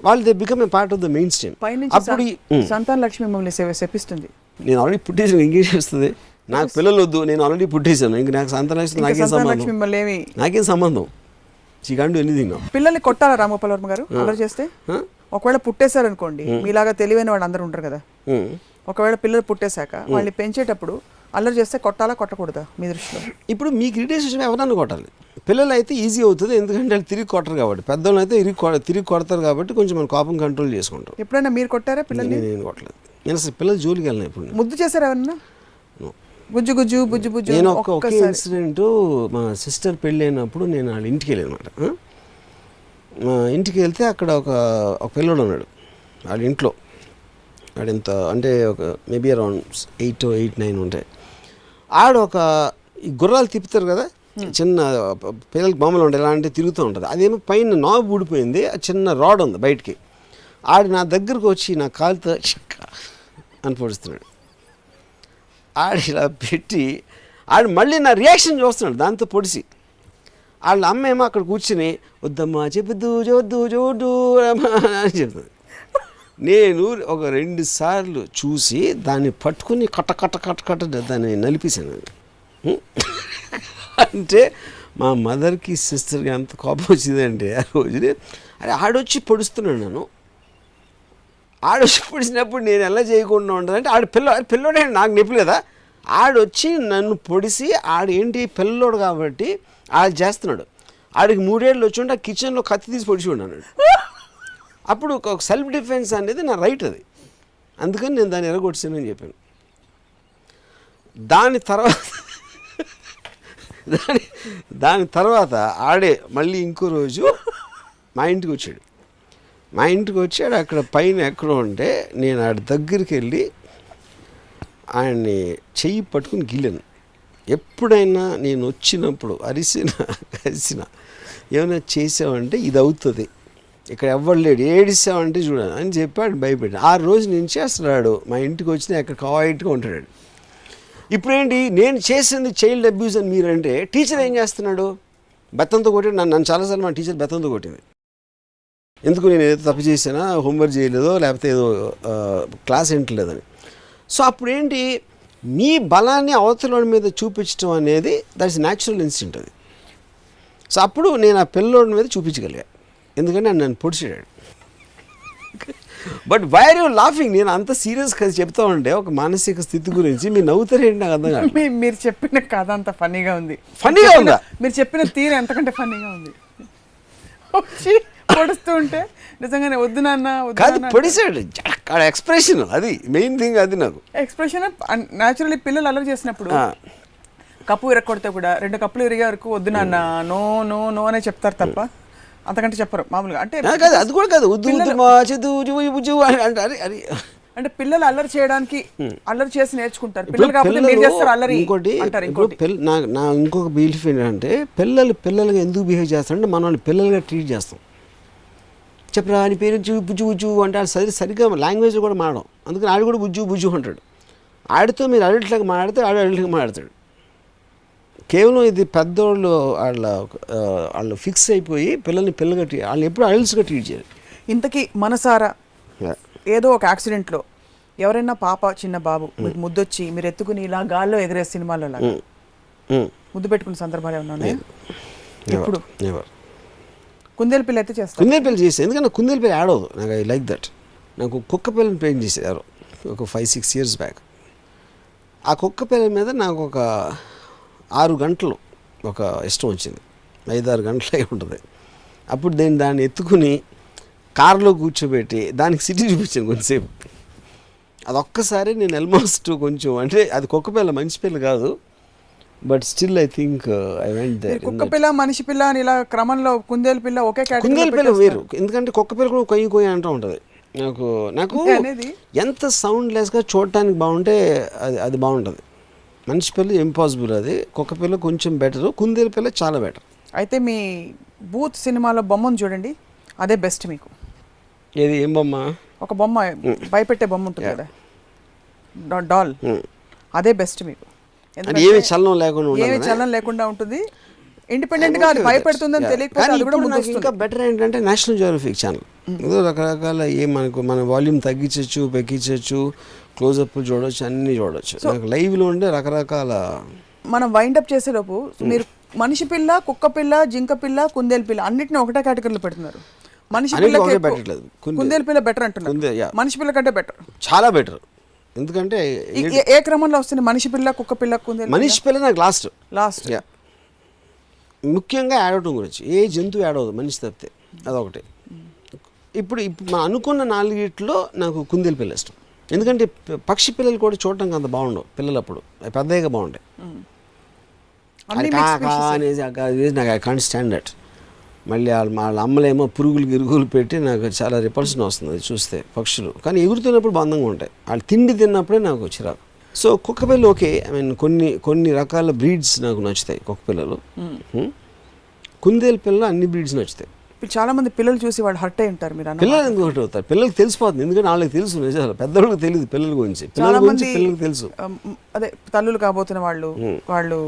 వాళ్ళు they become a part of the main stream. అప్పుడు సంతాన లక్ష్మి మిమ్మల్ని శపిస్తుంది. నేను ఆల్రెడీ పుట్టేసాను, ఇంకేం చేస్తుంది? నాకు పిల్లలు వద్దు, నేను ఆల్రెడీ పుట్టేసాను, ఇంక నాకు సంతాన లక్ష్మి నాకేం సంబంధం? She can't do anything. పిల్లల్ని కొట్టాలా రామగోపాల్ వర్మ గారు అలా చేస్తే? ఒకవేళ పుట్టేశారనుకోండి, మీలాగా తెలివైన వాళ్ళు అందరూ ఉంటారు కదా, ఒకవేళ పిల్లలు పుట్టేశాక వాళ్ళని పెంచేటప్పుడు అల్లరి చేస్తే కొట్టాలా కొట్టకూడదా మీ దృష్టిలో? ఇప్పుడు మీకు ఇరిటేషన్ ఎవరన్నా కొట్టాలి. పిల్లలు అయితే ఈజీ అవుతుంది, ఎందుకంటే వాళ్ళు తిరిగి కొట్టరు కాబట్టి. పెద్దవాళ్ళు అయితే తిరిగి కొడతారు కాబట్టి కొంచెం మన కోపం కంట్రోల్ చేసుకుంటాం. ఎప్పుడైనా మీరు కొట్టారా పిల్లల్ని? నేను కొట్టలేదు. నేను అసలు పిల్లలు జోలికి వెళ్ళిన ఇప్పుడు. ముద్దు చేశారు ఎవరన్నా? గుజ్జు గుజ్జు బుజ్జు బుజ్జు. నేను ఒకే ఇన్సిడెంట్, మా సిస్టర్ పెళ్ళి అయినప్పుడు నేను వాళ్ళ ఇంటికి వెళ్ళాను అనమాట. మా ఇంటికి వెళ్తే అక్కడ ఒక పిల్లడు ఉన్నాడు వాళ్ళ ఇంట్లో. వాడు ఎంత అంటే ఒక మేబీ అరౌండ్ 8, 9 ఉంటాయి. ఈ గుర్రాలు తిప్పుతారు కదా, చిన్న పిల్లలకి బొమ్మలు ఉంటాయి, ఎలా అంటే తిరుగుతూ ఉంటుంది. అదేమో పైన నాబు ఊడిపోయింది, చిన్న రాడ్ ఉంది బయటికి. నా దగ్గరకు వచ్చి నా కాలుతో అని పొడుస్తున్నాడు. ఇలా పెట్టి మళ్ళీ నా రియాక్షన్ చూస్తున్నాడు దాంతో పొడిసి. వాళ్ళ అమ్మ ఏమో అక్కడ కూర్చుని వద్దమ్మా చెప్పొద్దు చూడ్డు అని చెప్తుంది. నేను ఒక 2 సార్లు చూసి దాన్ని పట్టుకుని కట్ట దాన్ని నలిపేశాను. అంటే మా మదర్కి సిస్టర్కి అంత కోపం వచ్చిందంటే ఆ రోజుని. ఆడొచ్చి పొడుస్తున్నాడు నన్ను. ఆడొచ్చి పొడిచినప్పుడు నేను ఎలా చేయకుండా ఉంటానంటే పిల్లోడే నాకు నొప్పి కదా. ఆడొచ్చి నన్ను పొడిసి ఏంటి పిల్లోడు కాబట్టి చేస్తున్నాడు. ఆడికి 3 ఏళ్ళు వచ్చి ఉంటే ఆ కిచెన్లో కత్తి తీసి పొడిచి ఉన్నాడు. అప్పుడు ఒక సెల్ఫ్ డిఫెన్స్ అనేది నా రైట్ అది, అందుకని నేను దాన్ని ఎరగొట్టానని చెప్పాను. దాని తర్వాత మళ్ళీ ఇంకో రోజు మా ఇంటికి వచ్చాడు. అక్కడ పైన ఎక్కడో ఉంటే నేను దగ్గరికి వెళ్ళి ఆయన్ని చెయ్యి పట్టుకుని గిల్లాను. ఎప్పుడైనా నేను వచ్చినప్పుడు కలిసిన ఏమైనా చేసావంటే ఇది అవుతుంది, ఇక్కడ ఎవ్వరు లేడు, ఏడిసావంటే చూడాలి అని చెప్పాడు, భయపెట్టి. ఆ రోజు నుంచి అసలు మా ఇంటికి వచ్చినా అక్కడ క్వైట్గా ఉంటాడు. ఇప్పుడేంటి నేను చేసింది చైల్డ్ అబ్యూస్ అని మీరంటే, టీచర్ ఏం చేస్తున్నాడు? బెత్తంతో కొట్టాడు. నన్ను చాలాసార్లు మా టీచర్ బెత్తంతో కొట్టింది. ఎందుకు నేను ఏదో తప్పు చేసానా, హోంవర్క్ చేయలేదో, లేకపోతే ఏదో క్లాస్ వింటలేదని. సో అప్పుడేంటి, మీ బలాన్ని అవతల మీద చూపించడం అనేది దట్స్ న్యాచురల్ ఇన్స్టింక్ట్ అది. సో అప్పుడు నేను ఆ పిల్లోడి మీద చూపించగలిగా, ఎందుకంటే నన్ను పొడిచాడు. But why are you laughing? నేను అంత సీరియస్గా చెప్తా ఉంటే ఒక మానసిక స్థితి గురించి మీరు నవ్వుతారేంటి నాకు అర్థం కాదు. మీరు చెప్పిన కథ అంత ఫన్నీగా ఉంది. ఫన్నీగా ఉందా? మీరు చెప్పిన తీరు ఎంతకంటే ఫన్నీగా ఉంది. వచ్చి పొడుస్తూ ఉంటే నిజంగానే వద్దు నాన్న కాదు, పొడిసాడు ఎక్స్ప్రెషన్, అది మెయిన్ థింగ్. అది నాకు ఎక్స్ప్రెషన్. న్యాచురల్లీ పిల్లలు అల్లరి చేసినప్పుడు కప్పు విరగొడితే కూడా 2 కప్పులు విరిగే వరకు వద్దు నాన్న నో నో నో అనే చెప్తారు తప్ప అంతకంటే చెప్పరు మామూలుగా. అంటే కాదు, అది కూడా కాదు, అంటే పిల్లలు అల్లరి చేయడానికి అల్లరి చేసి నేర్చుకుంటారు. పిల్లలు కాకపోతే మీరు చేస్తారు అల్లరి. ఇంకోటి నా ఇంకొక బిలీఫ్ ఏంటంటే పిల్లలుగా ఎందుకు బిహేవ్ చేస్తారంటే మనం వాళ్ళని పిల్లలుగా ట్రీట్ చేస్తాం. చెప్పరా అని పేరు బుజ్జు బుజ్జు అంటే సరిగ్గా లాంగ్వేజ్ కూడా మాడడం. అందుకని ఆడు కూడా బుజ్జు బుజ్జు అంటాడు. ఆడితో మీరు అడల్ట్లాగా మాడితే ఆడు అడల్ట్గా మాడతాడు. కేవలం ఇది పెద్దోళ్ళు వాళ్ళు ఫిక్స్ అయిపోయి పిల్లల్ని పిల్లగా వాళ్ళని ఎప్పుడు అడల్ట్స్గా ట్రీట్ చేయాలి. ఇంతకీ మనసారా ఏదో ఒక యాక్సిడెంట్లో ఎవరైనా పాప చిన్న బాబు మీకు ముద్దొచ్చి మీరు ఎత్తుకుని ఇలా గాల్లో ఎగరే సినిమాలో లాగా ముద్దు పెట్టుకున్న సందర్భాలు ఏమన్నా ఉన్నాయా? ఎప్పుడు? కుందేలు పిల్ల అయితే చేస్తాను. కుందేలు పిల్ల చేస్తాను, ఎందుకంటే కుందేలు పిల్ల యాడ్ అవ్వదు నాకు. I like that. నాకు కుక్క పిల్లని పెయింట్ చేశారు ఒక 5-6 years బ్యాక్. ఆ కుక్క పిల్ల మీద నాకు ఒక 6 గంటలు ఒక ఇష్టం వచ్చింది. 5-6 గంటలు అయి ఉంటుంది. అప్పుడు దాన్ని ఎత్తుకుని కారులో కూర్చోబెట్టి దానికి సిటీ చూపించాను కొంచెంసేపు. అదొక్కసారి నేను ఆల్మోస్ట్ కొంచెం, అంటే అది కుక్క పిల్ల మంచి పిల్ల కాదు, but still I think I went there. కుక్క పిల్ల మనిషి పిల్ల అని ఇలా క్రమంలో కుందేలు పిల్ల ఒకే కేటగిరీలో కుందేలు పిల్ల వేరు, ఎందుకంటే కుక్క పిల్ల కూడా కొయ్యి కొయ్యి అంటూ ఉంటుంది. నాకు ఎంత సౌండ్లెస్గా చూడటానికి బాగుంటే అది బాగుంటుంది. మనిషి పిల్ల ఇంపాసిబుల్, అది కుక్క పిల్ల కొంచెం బెటర్, కుందేలు పిల్ల చాలా బెటర్. అయితే మీ బూత్ సినిమాలో బొమ్మను చూడండి, అదే బెస్ట్ మీకు. ఏది ఏం బొమ్మ? ఒక బొమ్మ భయపెట్టే బొమ్మ ఉంటుంది కదా, డాల్, అదే బెస్ట్ మీకు. ఏమి చలనం లేకుండా ఉంటుంది, ఇండిపెండెంట్ గా భయపెడుతుందని తెలియకపోతే. ఇంకా బెటర్ ఏంటంటే నేషనల్ జియోగ్రఫిక్ ఛానల్ ఏదో రకరకాల మన వాల్యూమ్ తగ్గించవచ్చు, పెక్కించవచ్చు, క్లోజప్ చూడవచ్చు, అన్ని చూడవచ్చు. నాకు లైవ్లో ఉండే రకరకాల. మనం వైండప్ చేసేలోపు మీరు మనిషి పిల్ల, కుక్క పిల్ల, జింక పిల్ల, కుందేలు పిల్ల అన్నిటిని ఒకటే కేటగిరీలో పెడుతున్నారు. మనిషి పిల్ల పెట్టట్లేదు, కుందేలు పిల్ల బెటర్ అంటున్నారు. మనిషి పిల్ల కంటే బెటర్, చాలా బెటర్. ఎందుకంటే ఏ క్రమంలో వస్తుంది? మనిషి పిల్ల, కుక్క పిల్ల, కుందేలు? మనిషి పిల్ల నాకు లాస్ట్. యా. ముఖ్యంగా యాడ్ అవటం గురించి, ఏ జంతువు యాడ్ అవ్వదు మనిషి తప్పితే, అదొకటి. ఇప్పుడు మనం అనుకున్న 4 నాకు కుందేలు పిల్ల ఇష్టం. ఎందుకంటే పక్షి పిల్లలు కూడా చూడటానికి అంత బాగుండవు పిల్లలు, అప్పుడు పెద్దగా బాగుంటాయి. అనేది నాకు ఐ కాంట్ స్టాండ్ దట్. మళ్ళీ వాళ్ళ అమ్మలేమో గిరుగులు పెట్టి నాకు చాలా రిపల్షన్ వస్తుంది చూస్తే పక్షులు. కానీ ఎగురుతున్నప్పుడు బంధంగా ఉంటాయి, వాళ్ళు తిండి తిన్నప్పుడే నాకు చిరాకు. సో కుక్క పిల్లలు ఓకే, ఐ మీన్ కొన్ని రకాల బ్రీడ్స్ నాకు నచ్చుతాయి కుక్క పిల్లలు. కుందేలు పిల్లలు అన్ని బ్రీడ్స్ నచ్చుతాయి. చాలా మంది పిల్లలు చూసి వాళ్ళు హర్ట్ అయి ఉంటారు. మీరు పిల్లలు ఎందుకు హర్ట్ అవుతారు? పిల్లలకి తెలిసిపోతుంది, ఎందుకంటే వాళ్ళకి తెలుసు నిజాలు, పెద్దవాళ్ళకి తెలియదు పిల్లల గురించి. పిల్లలకి తెలుసు. అదే తల్లులు కాబోతున్న వాళ్ళు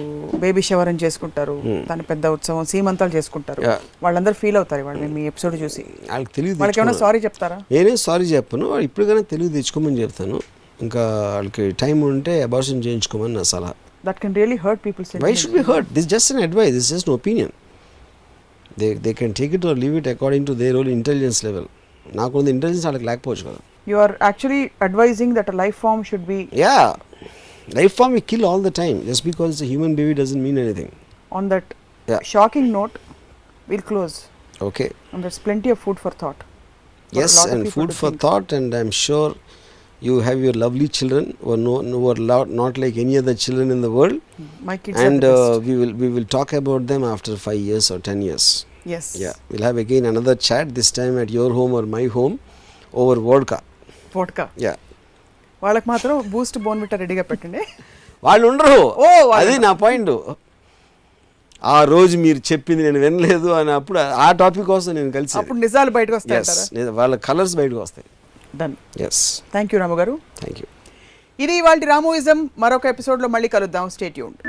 బేబీ షవర్ అని చేసుకుంటారు, దాని పెద్ద ఉత్సవం, సీమంతాలు చేసుకుంటారు. వాళ్ళందరూ ఫీల్ అవుతారు వాళ్ళు మీ ఎపిసోడ్ చూసి. వాళ్ళకి తెలియదు. వాళ్ళకి ఏమైనా సారీ చెప్తారా? నేనే సారీ చెప్పను, ఇప్పటికైనా తెలివి తెచ్చుకోమని చెప్తాను. ఇంకా వాళ్ళకి టైం ఉంటే అబార్షన్ చేయించుకోమని నా సలహా. That can really hurt peoples. Why should be hurt? This just an advice, this just an opinion. They can take it or leave it according to their own intelligence level. నాకు ఉంది intelligence వాళ్ళకి లేకపోవచ్చు కదా. You are actually advising that a life form should be. Yeah, life form we kill all the time. Just because it's a human baby doesn't mean anything. On that shocking note, we'll close. Okay. And there's plenty of food for thought. Yes, and food for thought, and I'm sure you have your lovely children who are not like any other children in the world. My kids and are the best. we will talk about them after 5 years or 10 years. Yes. Yeah, we'll have again another chat, this time at your home or my home, over vodka. Yeah. వాళ్ళకి మాత్రం Boost Bournvita రెడీగా పెట్టండి. వాళ్ళు ఉండరు. అది నా point. ఆ రోజు మీరు చెప్పింది నేను వినలేదు అని అప్పుడు ఆ టాపిక్ కోసం నేను కలిసి అప్పుడు నిజాలు బయటకు వస్తాయి, వాళ్ళ కలర్స్ బయటకు వస్తాయి. డన్. ఎస్. థ్యాంక్ యూ రాము గారు. Thank you. ఇది ఇవాల్టి రామోయిజం. మరొక ఎపిసోడ్లో మళ్ళీ కలుద్దాం. Stay tuned.